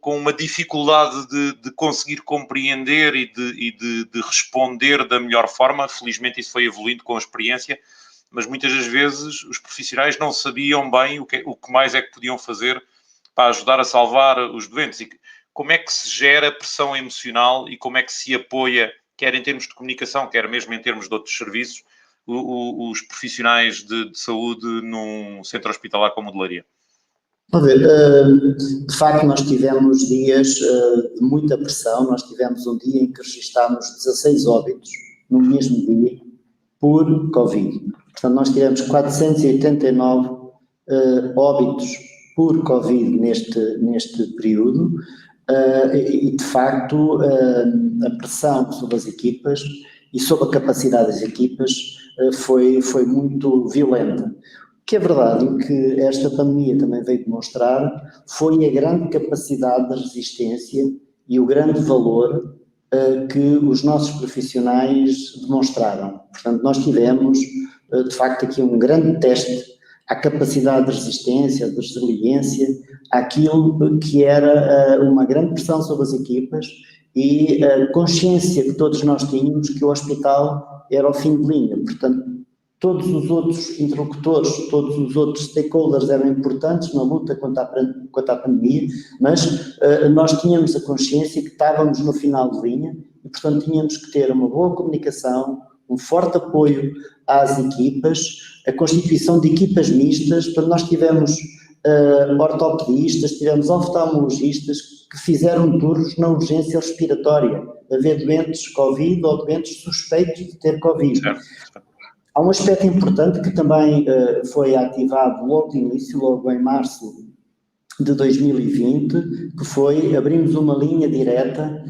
com uma dificuldade de conseguir compreender e de responder da melhor forma. Felizmente isso foi evoluindo com a experiência, mas muitas das vezes os profissionais não sabiam bem o que mais é que podiam fazer para ajudar a salvar os doentes. E como é que se gera pressão emocional e como é que se apoia, quer em termos de comunicação, quer mesmo em termos de outros serviços, os profissionais de saúde num centro hospitalar como o de Leiria?
Vamos ver, de facto nós tivemos dias de muita pressão. Nós tivemos um dia em que registámos 16 óbitos no mesmo dia por Covid. Portanto, nós tivemos 489 óbitos por Covid neste período e, de facto, a pressão sobre as equipas e sobre a capacidade das equipas foi muito violenta. O que é verdade e que esta pandemia também veio demonstrar foi a grande capacidade de resistência e o grande valor que os nossos profissionais demonstraram. Portanto, nós tivemos, de facto, aqui um grande teste à capacidade de resistência, de resiliência, àquilo que era uma grande pressão sobre as equipas e a consciência que todos nós tínhamos que o hospital era o fim de linha. Portanto, todos os outros interlocutores, todos os outros stakeholders eram importantes na luta contra a pandemia, mas nós tínhamos a consciência que estávamos no final de linha e, portanto, tínhamos que ter uma boa comunicação, um forte apoio às equipas, a constituição de equipas mistas. Portanto, nós tivemos ortopedistas, tivemos oftalmologistas que fizeram turnos na urgência respiratória, haver doentes Covid ou doentes suspeitos de ter Covid. Há um aspecto importante que também foi ativado logo de início, logo em março de 2020, que foi abrirmos uma linha direta,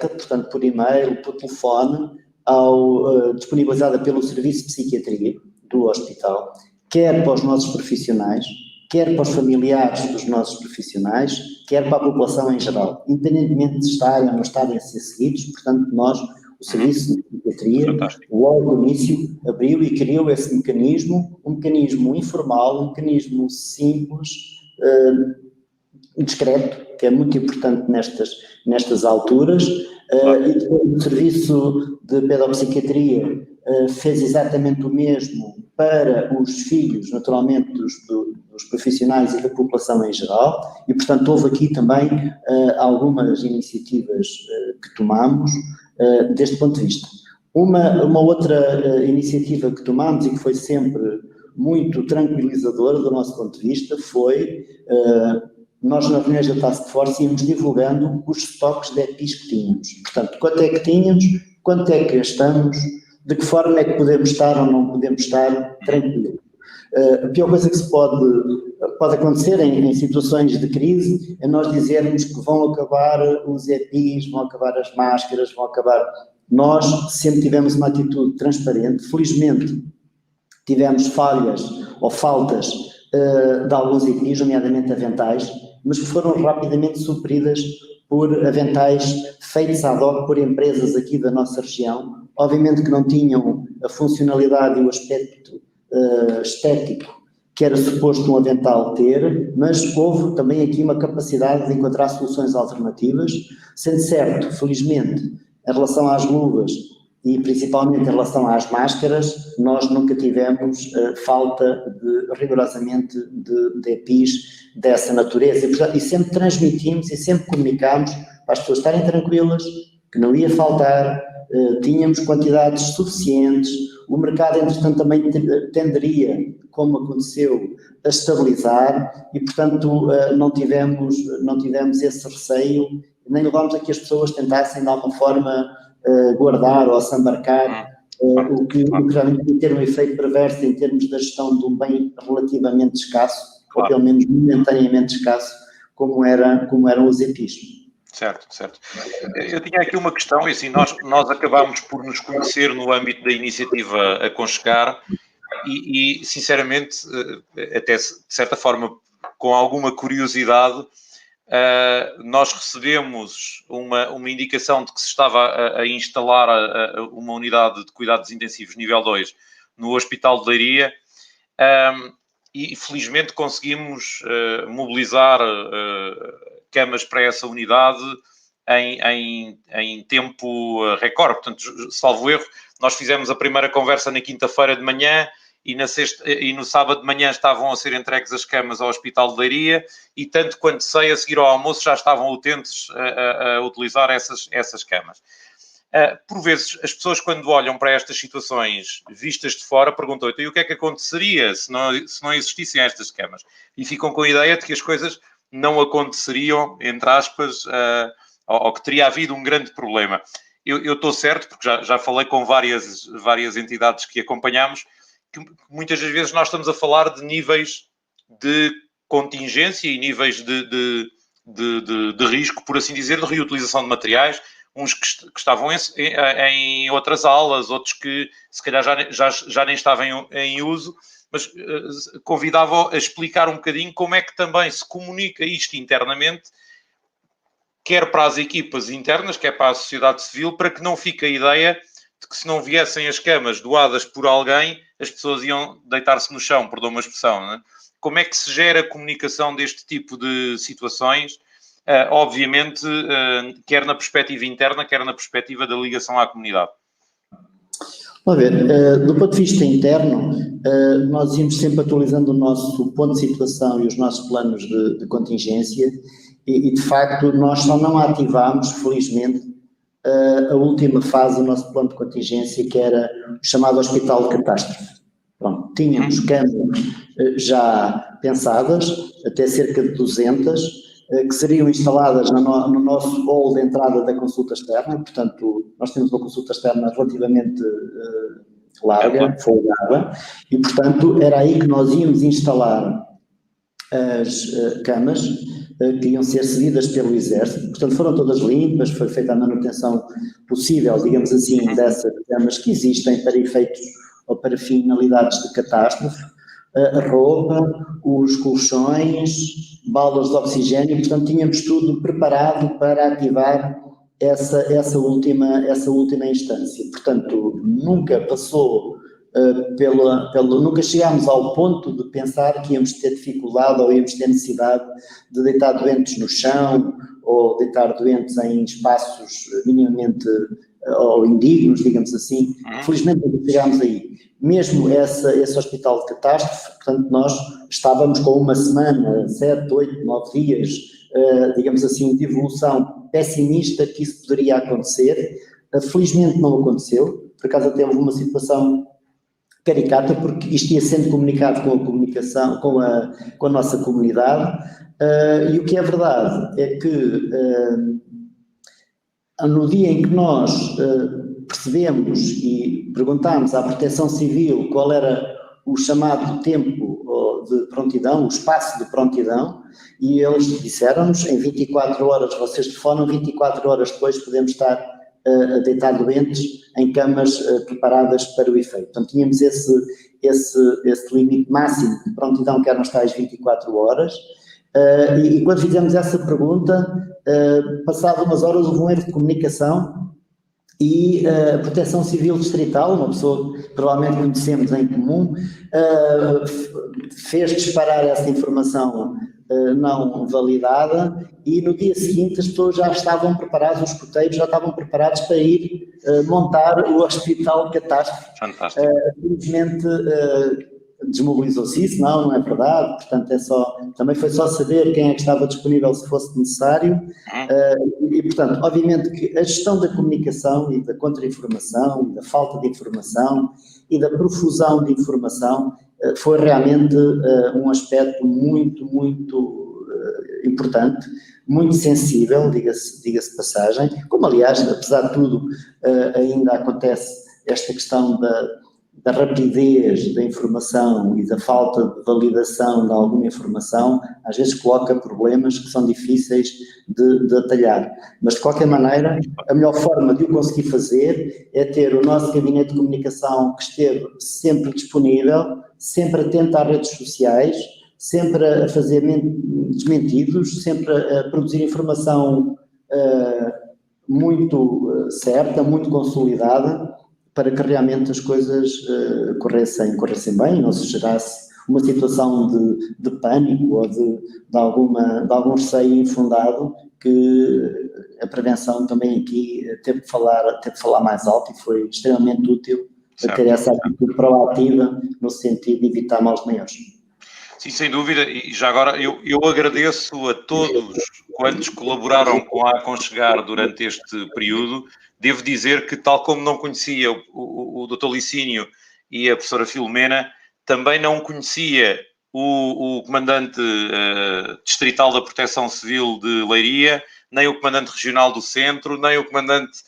portanto por e-mail, por telefone, disponibilizada pelo Serviço de Psiquiatria do hospital, quer para os nossos profissionais, quer para os familiares dos nossos profissionais, quer para a população em geral, independentemente de estarem ou não estarem a ser seguidos. Portanto, nós, o Serviço de Psiquiatria, logo no início, abriu e criou esse mecanismo, um mecanismo informal, um mecanismo simples, discreto, que é muito importante nestas alturas, e depois o Serviço de Pedopsiquiatria fez exatamente o mesmo para os filhos, naturalmente, dos profissionais e da população em geral, e, portanto, houve aqui também algumas iniciativas que tomamos deste ponto de vista. Uma outra iniciativa que tomamos e que foi sempre muito tranquilizadora do nosso ponto de vista foi, nós nas reuniões da Task Force íamos divulgando os estoques de EPIs que tínhamos. Portanto, quanto é que tínhamos, quanto é que gastamos, de que forma é que podemos estar ou não podemos estar tranquilos. A pior coisa que se pode acontecer em situações de crise é nós dizermos que vão acabar os EPIs, vão acabar as máscaras, vão acabar... Nós sempre tivemos uma atitude transparente. Felizmente tivemos falhas ou faltas de alguns EPIs, nomeadamente aventais, mas que foram rapidamente supridas por aventais feitos ad hoc por empresas aqui da nossa região, obviamente que não tinham a funcionalidade e o aspecto estético que era suposto um avental ter, mas houve também aqui uma capacidade de encontrar soluções alternativas, sendo certo, felizmente, em relação às luvas e principalmente em relação às máscaras, nós nunca tivemos falta rigorosamente de EPIs dessa natureza e sempre transmitimos e sempre comunicámos para as pessoas estarem tranquilas, que não ia faltar, tínhamos quantidades suficientes, o mercado entretanto também tenderia, como aconteceu, a estabilizar e portanto não tivemos esse receio, nem levámos a que as pessoas tentassem de alguma forma guardar ou se embarcar, o que realmente ter um efeito perverso em termos da gestão de um bem relativamente escasso, ou pelo menos momentaneamente escasso, como eram os EPIs.
Certo. Eu tinha aqui uma questão, e assim, nós acabámos por nos conhecer no âmbito da iniciativa Aconchegar e sinceramente, até de certa forma, com alguma curiosidade, nós recebemos uma indicação de que se estava a instalar uma unidade de cuidados intensivos nível 2 no Hospital de Leiria, e felizmente conseguimos mobilizar camas para essa unidade em tempo recorde. Portanto, salvo erro, nós fizemos a primeira conversa na quinta-feira de manhã e no sábado de manhã estavam a ser entregues as camas ao Hospital de Leiria e tanto quanto sei, a seguir ao almoço já estavam utentes a utilizar essas camas. Por vezes, as pessoas quando olham para estas situações vistas de fora perguntam: e o que é que aconteceria se não existissem estas camas? E ficam com a ideia de que as coisas não aconteceriam, entre aspas, ou que teria havido um grande problema. Eu estou certo, porque já falei com várias entidades que acompanhamos, que muitas das vezes nós estamos a falar de níveis de contingência e níveis de risco, por assim dizer, de reutilização de materiais, uns que estavam em outras aulas, outros que se calhar já nem estavam em uso, mas convidava a explicar um bocadinho como é que também se comunica isto internamente, quer para as equipas internas, quer para a sociedade civil, para que não fique a ideia de que se não viessem as camas doadas por alguém, as pessoas iam deitar-se no chão, perdoa uma expressão, não é? Como é que se gera a comunicação deste tipo de situações? Obviamente, quer na perspectiva interna, quer na perspectiva da ligação à comunidade.
Vamos ver, do ponto de vista interno, nós íamos sempre atualizando o nosso ponto de situação e os nossos planos de contingência e de facto, nós só não ativámos, felizmente, a última fase do nosso plano de contingência, que era o chamado Hospital de Catástrofe. Pronto, tínhamos camas já pensadas, até cerca de 200, que seriam instaladas no nosso hall de entrada da consulta externa. Portanto, nós temos uma consulta externa relativamente larga, folgada, e portanto era aí que nós íamos instalar as camas que iam ser cedidas pelo Exército. Portanto, foram todas limpas, foi feita a manutenção possível, digamos assim, dessas camas que existem para efeitos ou para finalidades de catástrofe, a roupa, os colchões, balas de oxigênio, portanto tínhamos tudo preparado para ativar essa última instância. Portanto, nunca passou nunca chegámos ao ponto de pensar que íamos ter dificuldade ou íamos ter necessidade de deitar doentes no chão ou deitar doentes em espaços minimamente ou indignos, digamos assim. Felizmente nunca chegámos aí. Mesmo esse hospital de catástrofe, portanto, nós estávamos com uma semana, 7, 8, 9 dias, digamos assim, de evolução pessimista que isso poderia acontecer. Felizmente não aconteceu, por acaso até houve uma situação caricata, porque isto ia sendo comunicado com a comunicação, com a nossa comunidade, e o que é verdade é que no dia em que nós percebemos e perguntámos à Proteção Civil qual era o chamado tempo de prontidão, o espaço de prontidão, e eles disseram-nos, em 24 horas vocês telefonam, 24 horas depois podemos estar a deitar doentes em camas preparadas para o efeito. Portanto, tínhamos esse limite máximo de prontidão, que eram as tais 24 horas, e quando fizemos essa pergunta, passado umas horas houve um erro de comunicação, e a Proteção Civil Distrital, uma pessoa que provavelmente conhecemos em comum, fez disparar essa informação não validada, e no dia seguinte as pessoas já estavam preparadas, os escoteiros já estavam preparados para ir montar o hospital catástrofe.
Fantástico.
Infelizmente desmobilizou-se isso, não é verdade, portanto também foi só saber quem é que estava disponível se fosse necessário, e portanto, obviamente que a gestão da comunicação e da contra-informação, e da falta de informação e da profusão de informação foi realmente um aspecto muito, muito importante, muito sensível, diga-se de passagem, como aliás, apesar de tudo, ainda acontece esta questão da rapidez da informação e da falta de validação de alguma informação, às vezes coloca problemas que são difíceis de atalhar. Mas, de qualquer maneira, a melhor forma de o conseguir fazer é ter o nosso gabinete de comunicação que esteve sempre disponível, sempre atento às redes sociais, sempre a fazer desmentidos, sempre a produzir informação muito certa, muito consolidada, para que realmente as coisas corressem bem, não se gerasse uma situação de pânico ou de algum receio infundado, que a prevenção também aqui teve que falar mais alto, e foi extremamente útil ter essa atitude proativa no sentido de evitar males maiores.
Sim, sem dúvida, e já agora eu agradeço a todos quantos colaboraram com a Aconchegar durante este período. Devo dizer que, tal como não conhecia o Dr. Licínio e a professora Filomena, também não conhecia o comandante distrital da Proteção Civil de Leiria, nem o comandante regional do Centro, nem o comandante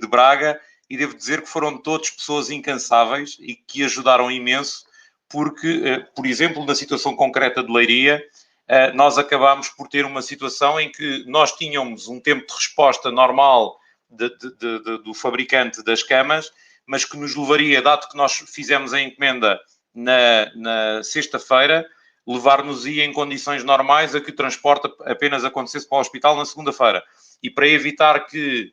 de Braga, e devo dizer que foram todos pessoas incansáveis e que ajudaram imenso, porque, por exemplo, na situação concreta de Leiria, nós acabámos por ter uma situação em que nós tínhamos um tempo de resposta normal do fabricante das camas, mas que nos levaria, dado que nós fizemos a encomenda na sexta-feira, levar-nos-ia em condições normais a que o transporte apenas acontecesse para o hospital na segunda-feira. E para evitar que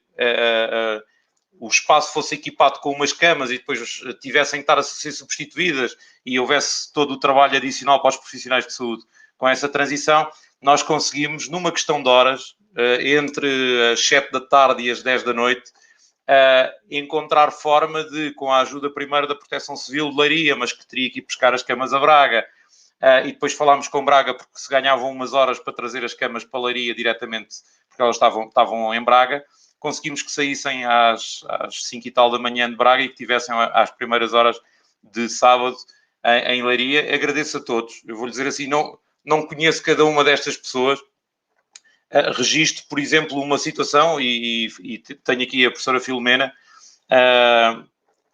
o espaço fosse equipado com umas camas e depois tivessem que estar a ser substituídas e houvesse todo o trabalho adicional para os profissionais de saúde com essa transição, nós conseguimos, numa questão de horas, entre as 7 da tarde e as 10 da noite, encontrar forma de, com a ajuda primeiro da Proteção Civil de Leiria, mas que teria que ir buscar as camas a Braga, e depois falámos com Braga porque se ganhavam umas horas para trazer as camas para Leiria diretamente, porque elas estavam em Braga. Conseguimos que saíssem às 5 e tal da manhã de Braga e que tivessem às primeiras horas de sábado em Leiria. Agradeço a todos. Eu vou-lhe dizer assim, não conheço cada uma destas pessoas. Registro, por exemplo, uma situação, e tenho aqui a professora Filomena,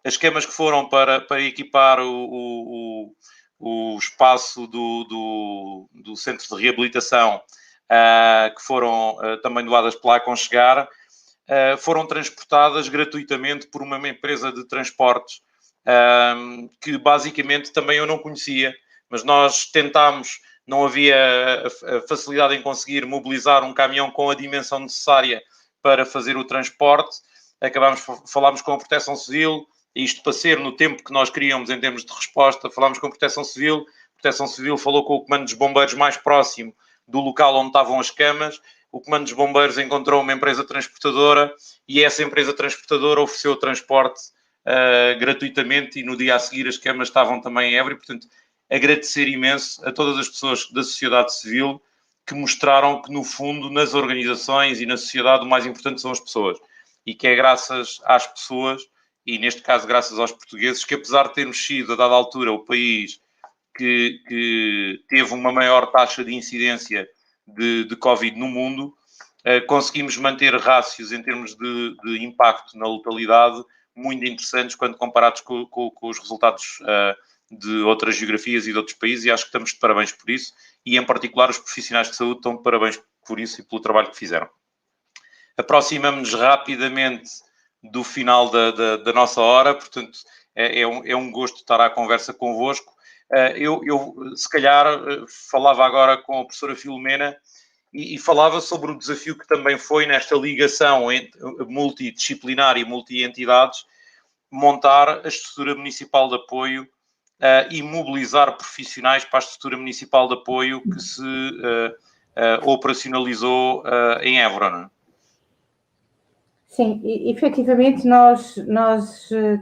as camas que foram para equipar o espaço do centro de reabilitação, que foram também doadas pela Aconchegar, foram transportadas gratuitamente por uma empresa de transportes que basicamente também eu não conhecia, mas nós tentámos, não havia a facilidade em conseguir mobilizar um caminhão com a dimensão necessária para fazer o transporte. Falámos com a Proteção Civil, isto para ser no tempo que nós queríamos em termos de resposta, falámos com a Proteção Civil falou com o Comando dos Bombeiros mais próximo do local onde estavam as camas. O Comando dos Bombeiros encontrou uma empresa transportadora e essa empresa transportadora ofereceu o transporte gratuitamente, e no dia a seguir as camas estavam também em Évora. Portanto, agradecer imenso a todas as pessoas da sociedade civil que mostraram que, no fundo, nas organizações e na sociedade, o mais importante são as pessoas, e que é graças às pessoas, e neste caso graças aos portugueses, que apesar de termos sido, a dada altura, o país que teve uma maior taxa de incidência de Covid no mundo, conseguimos manter rácios em termos de impacto na letalidade muito interessantes quando comparados com os resultados de outras geografias e de outros países, e acho que estamos de parabéns por isso, e em particular os profissionais de saúde estão de parabéns por isso e pelo trabalho que fizeram. Aproximamos-nos rapidamente do final da nossa hora, portanto é um gosto estar à conversa convosco. Eu se calhar falava agora com a professora Filomena e falava sobre o desafio que também foi nesta ligação multidisciplinar e multi-entidades, montar a estrutura municipal de apoio e mobilizar profissionais para a estrutura municipal de apoio que se operacionalizou em Évora, não é?
Sim, efetivamente nós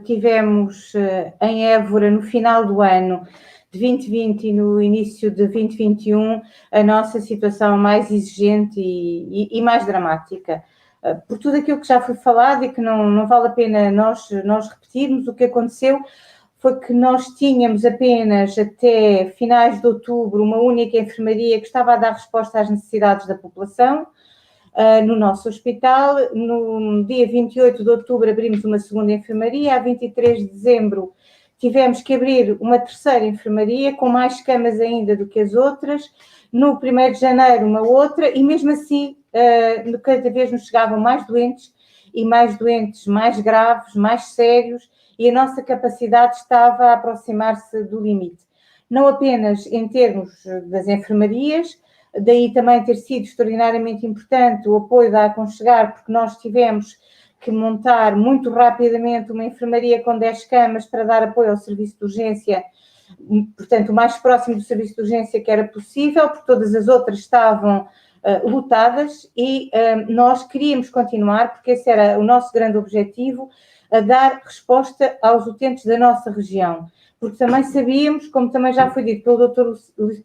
tivemos em Évora, no final do ano de 2020 e no início de 2021, a nossa situação mais exigente e mais dramática. Por tudo aquilo que já foi falado e que não vale a pena nós repetirmos, o que aconteceu foi que nós tínhamos apenas até finais de outubro uma única enfermaria que estava a dar resposta às necessidades da população. No nosso hospital, no dia 28 de outubro abrimos uma segunda enfermaria, a 23 de dezembro tivemos que abrir uma terceira enfermaria, com mais camas ainda do que as outras, no 1º de janeiro uma outra, e mesmo assim, cada vez nos chegavam mais doentes mais graves, mais sérios, e a nossa capacidade estava a aproximar-se do limite. Não apenas em termos das enfermarias, daí também ter sido extraordinariamente importante o apoio da Aconchegar, porque nós tivemos que montar muito rapidamente uma enfermaria com 10 camas para dar apoio ao serviço de urgência, portanto, o mais próximo do serviço de urgência que era possível, porque todas as outras estavam lotadas, e nós queríamos continuar, porque esse era o nosso grande objetivo, a dar resposta aos utentes da nossa região. Porque também sabíamos, como também já foi dito pelo Dr.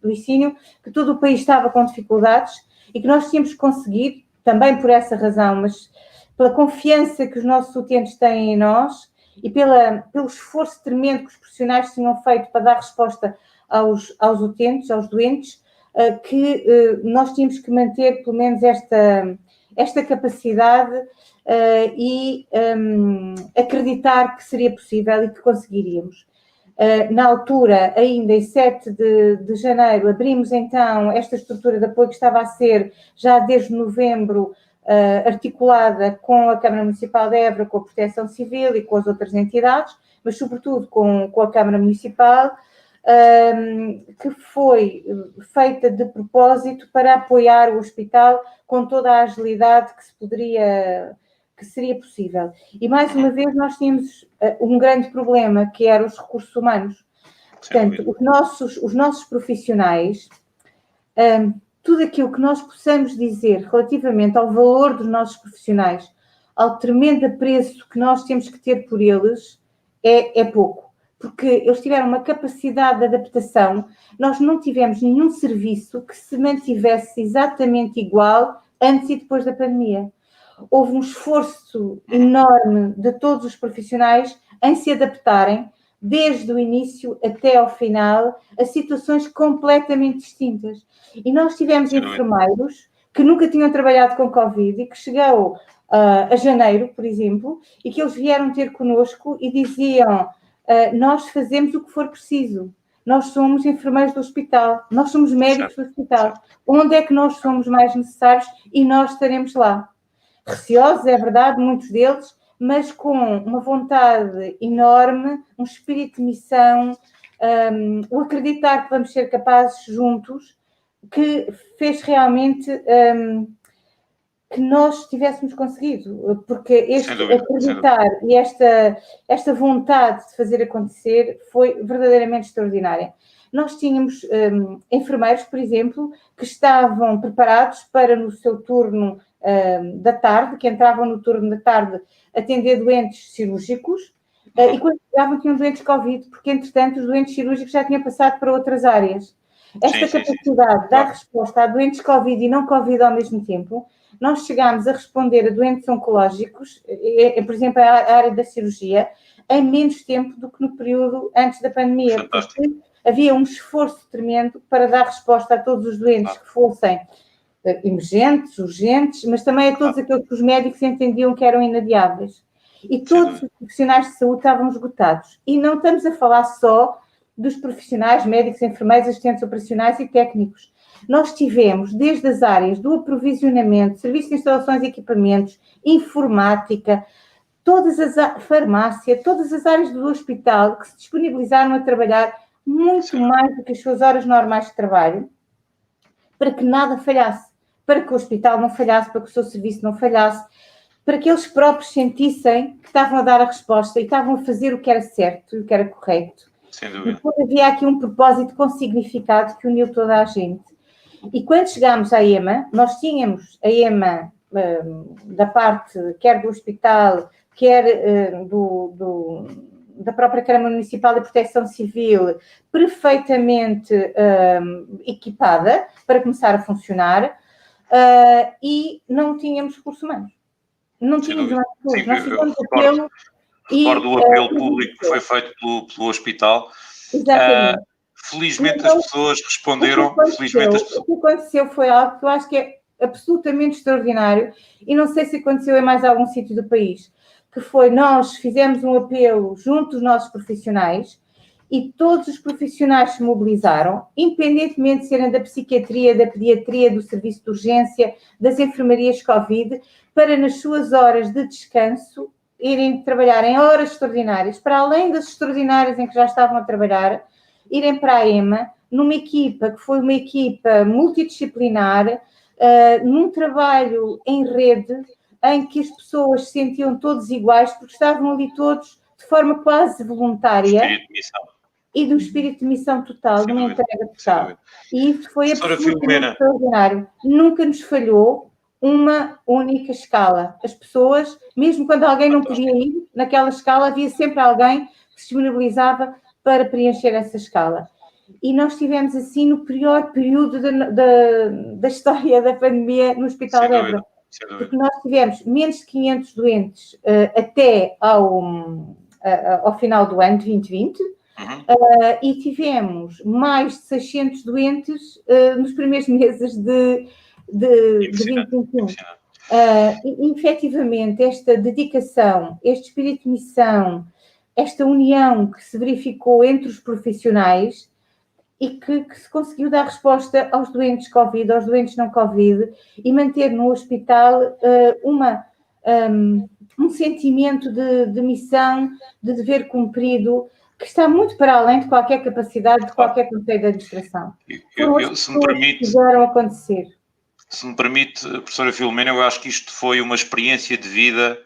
Licínio, que todo o país estava com dificuldades e que nós tínhamos conseguido, também por essa razão, mas pela confiança que os nossos utentes têm em nós e pelo esforço tremendo que os profissionais tinham feito para dar resposta aos utentes, aos doentes, que nós tínhamos que manter pelo menos esta capacidade e acreditar que seria possível e que conseguiríamos. Na altura, ainda em 7 de janeiro, abrimos então esta estrutura de apoio que estava a ser, já desde novembro, articulada com a Câmara Municipal de Évora, com a Proteção Civil e com as outras entidades, mas sobretudo com a Câmara Municipal, que foi feita de propósito para apoiar o hospital com toda a agilidade que seria possível. E, mais uma vez, nós tínhamos um grande problema, que era os recursos humanos. Portanto, os nossos profissionais, tudo aquilo que nós possamos dizer relativamente ao valor dos nossos profissionais, ao tremendo apreço que nós temos que ter por eles, é pouco. Porque eles tiveram uma capacidade de adaptação, nós não tivemos nenhum serviço que se mantivesse exatamente igual antes e depois da pandemia. Houve um esforço enorme de todos os profissionais em se adaptarem, desde o início até ao final, a situações completamente distintas. E nós tivemos enfermeiros que nunca tinham trabalhado com Covid e que chegou a janeiro, por exemplo, e que eles vieram ter connosco e diziam: nós fazemos o que for preciso. Nós somos enfermeiros do hospital, nós somos médicos do hospital. Onde é que nós somos mais necessários e nós estaremos lá. Receosos, é verdade, muitos deles, mas com uma vontade enorme, um espírito de missão, o acreditar que vamos ser capazes juntos, que fez realmente que nós tivéssemos conseguido, porque este acreditar e esta vontade de fazer acontecer foi verdadeiramente extraordinária. Nós tínhamos enfermeiros, por exemplo, que estavam preparados para, no seu turno da tarde, que entravam no turno da tarde atender doentes cirúrgicos, e quando chegavam tinham doentes Covid, porque, entretanto, os doentes cirúrgicos já tinham passado para outras áreas. Esta capacidade de dar resposta a doentes Covid e não Covid ao mesmo tempo, nós chegámos a responder a doentes oncológicos, por exemplo, a área da cirurgia, em menos tempo do que no período antes da pandemia.
Fantástico.
Porque havia um esforço tremendo para dar resposta a todos os doentes que fossem emergentes, urgentes, mas também a todos aqueles que os médicos entendiam que eram inadiáveis. E todos os profissionais de saúde estavam esgotados. E não estamos a falar só dos profissionais, médicos, enfermeiros, assistentes operacionais e técnicos. Nós tivemos, desde as áreas do aprovisionamento, serviço de instalações e equipamentos, informática, farmácia, todas as áreas do hospital que se disponibilizaram a trabalhar muito mais do que as suas horas normais de trabalho, para que nada falhasse. para que o hospital não falhasse, para que o seu serviço não falhasse, para que eles próprios sentissem que estavam a dar a resposta e estavam a fazer o que era certo e o que era correto.
Sem dúvida.
Depois havia aqui um propósito com significado que uniu toda a gente. E quando chegámos à EMA, nós tínhamos a EMA da parte, quer do hospital, quer da própria Câmara Municipal de Proteção Civil, perfeitamente equipada para começar a funcionar, e não tínhamos recursos humanos. Não tínhamos mais recursos. Nós fizemos apelo.
Recordo o apelo público que foi feito pelo hospital.
Exatamente.
Felizmente as pessoas responderam.
O que aconteceu foi algo que eu acho que é absolutamente extraordinário, e não sei se aconteceu em mais algum sítio do país, que foi, nós fizemos um apelo junto dos nossos profissionais e todos os profissionais se mobilizaram, independentemente de serem da psiquiatria, da pediatria, do serviço de urgência, das enfermarias Covid, para nas suas horas de descanso irem trabalhar em horas extraordinárias, para além das extraordinárias em que já estavam a trabalhar, irem para a EMA, numa equipa que foi uma equipa multidisciplinar, num trabalho em rede, em que as pessoas se sentiam todos iguais, porque estavam ali todos de forma quase voluntária.
Espírito de missão.
E do espírito de missão total, de uma entrega total. E isso foi absolutamente extraordinário. Nunca nos falhou uma única escala. As pessoas, mesmo quando alguém não podia ir, naquela escala havia sempre alguém que se disponibilizava para preencher essa escala. E nós estivemos assim no pior período da história da pandemia no Hospital de Évora. Porque nós tivemos menos de 500 doentes até ao final do ano de 2020, e tivemos mais de 600 doentes nos primeiros meses de 2021. E efetivamente, esta dedicação, este espírito de missão, esta união que se verificou entre os profissionais e que se conseguiu dar resposta aos doentes Covid, aos doentes não Covid, e manter no hospital um sentimento de missão, de dever cumprido, que está muito para além de qualquer capacidade, de qualquer conselho de administração.
Se me permite,
fizeram acontecer.
Se me permite, professora Filomena, eu acho que isto foi uma experiência de vida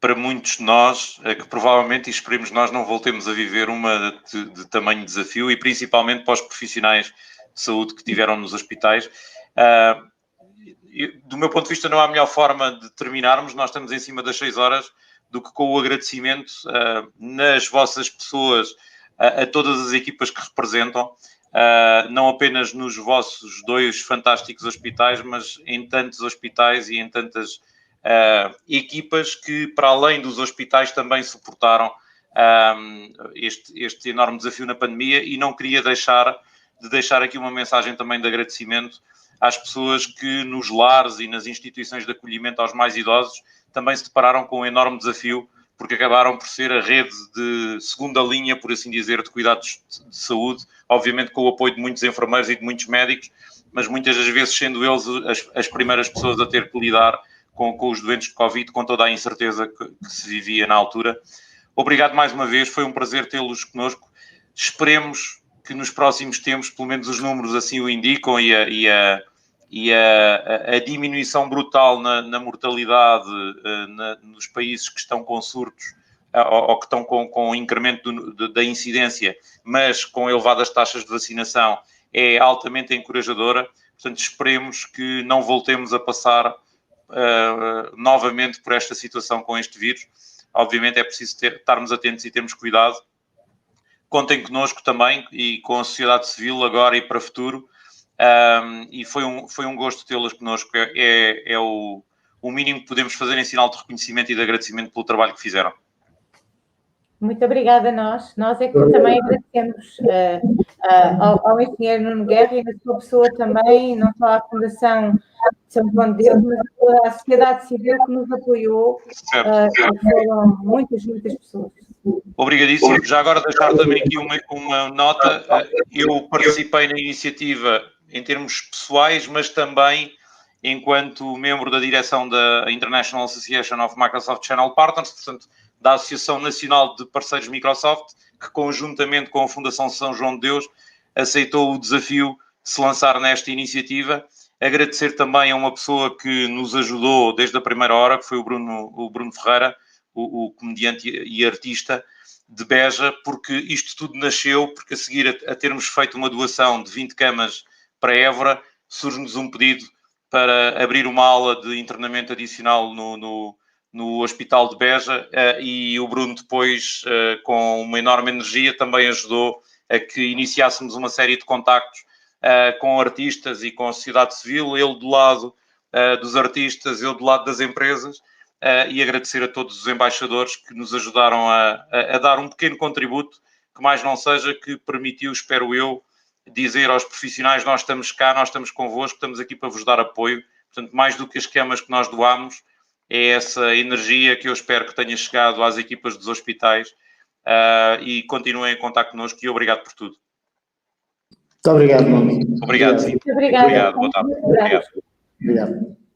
para muitos de nós, que provavelmente, e esperemos nós, não voltemos a viver uma de tamanho desafio, e principalmente para os profissionais de saúde que tiveram nos hospitais. Do meu ponto de vista, não há melhor forma de terminarmos, nós estamos em cima das 6 horas, do que com o agradecimento nas vossas pessoas, a todas as equipas que representam, não apenas nos vossos 2 fantásticos hospitais, mas em tantos hospitais e em tantas equipas que, para além dos hospitais, também suportaram este enorme desafio na pandemia. E não queria deixar aqui uma mensagem também de agradecimento às pessoas que nos lares e nas instituições de acolhimento aos mais idosos também se depararam com um enorme desafio, porque acabaram por ser a rede de segunda linha, por assim dizer, de cuidados de saúde, obviamente com o apoio de muitos enfermeiros e de muitos médicos, mas muitas das vezes sendo eles as primeiras pessoas a ter que lidar com os doentes de Covid, com toda a incerteza que se vivia na altura. Obrigado mais uma vez, foi um prazer tê-los connosco. Esperemos que nos próximos tempos, pelo menos os números assim o indicam, e a diminuição brutal na mortalidade nos países que estão com surtos ou que estão com incremento da incidência, mas com elevadas taxas de vacinação, é altamente encorajadora. Portanto, esperemos que não voltemos a passar novamente por esta situação com este vírus. Obviamente é preciso estarmos atentos e termos cuidado. Contem connosco também e com a sociedade civil agora e para o futuro. E foi um gosto tê-las connosco. É o mínimo que podemos fazer em sinal de reconhecimento e de agradecimento pelo trabalho que fizeram.
Muito obrigada a nós. Nós é que também agradecemos ao engenheiro Nuno Guerra e na sua pessoa também, não só à Fundação São João de Deus, mas à sociedade civil que nos apoiou. Foram muitas pessoas.
Obrigadíssimo. Já agora deixar também aqui uma nota. Eu participei na iniciativa em termos pessoais, mas também enquanto membro da direção da International Association of Microsoft Channel Partners, portanto, da Associação Nacional de Parceiros Microsoft, que conjuntamente com a Fundação São João de Deus aceitou o desafio de se lançar nesta iniciativa Agradecer também a uma pessoa que nos ajudou desde a primeira hora, que foi o Bruno Ferreira, o comediante e artista de Beja, porque isto tudo nasceu porque a seguir a termos feito uma doação de 20 camas para Évora, surge-nos um pedido para abrir uma ala de internamento adicional no Hospital de Beja, e o Bruno depois, com uma enorme energia, também ajudou a que iniciássemos uma série de contactos com artistas e com a sociedade civil, ele do lado dos artistas, eu do lado das empresas, e agradecer a todos os embaixadores que nos ajudaram a dar um pequeno contributo, que mais não seja, que permitiu, espero eu, dizer aos profissionais: nós estamos cá, nós estamos convosco, estamos aqui para vos dar apoio. Portanto, mais do que as camas que nós doamos, é essa energia que eu espero que tenha chegado às equipas dos hospitais, e continuem em contato connosco, e obrigado por tudo.
Muito obrigado, Nuno.
Obrigado, sim.
Obrigada.
Obrigado, boa tarde. Obrigado.
Obrigado.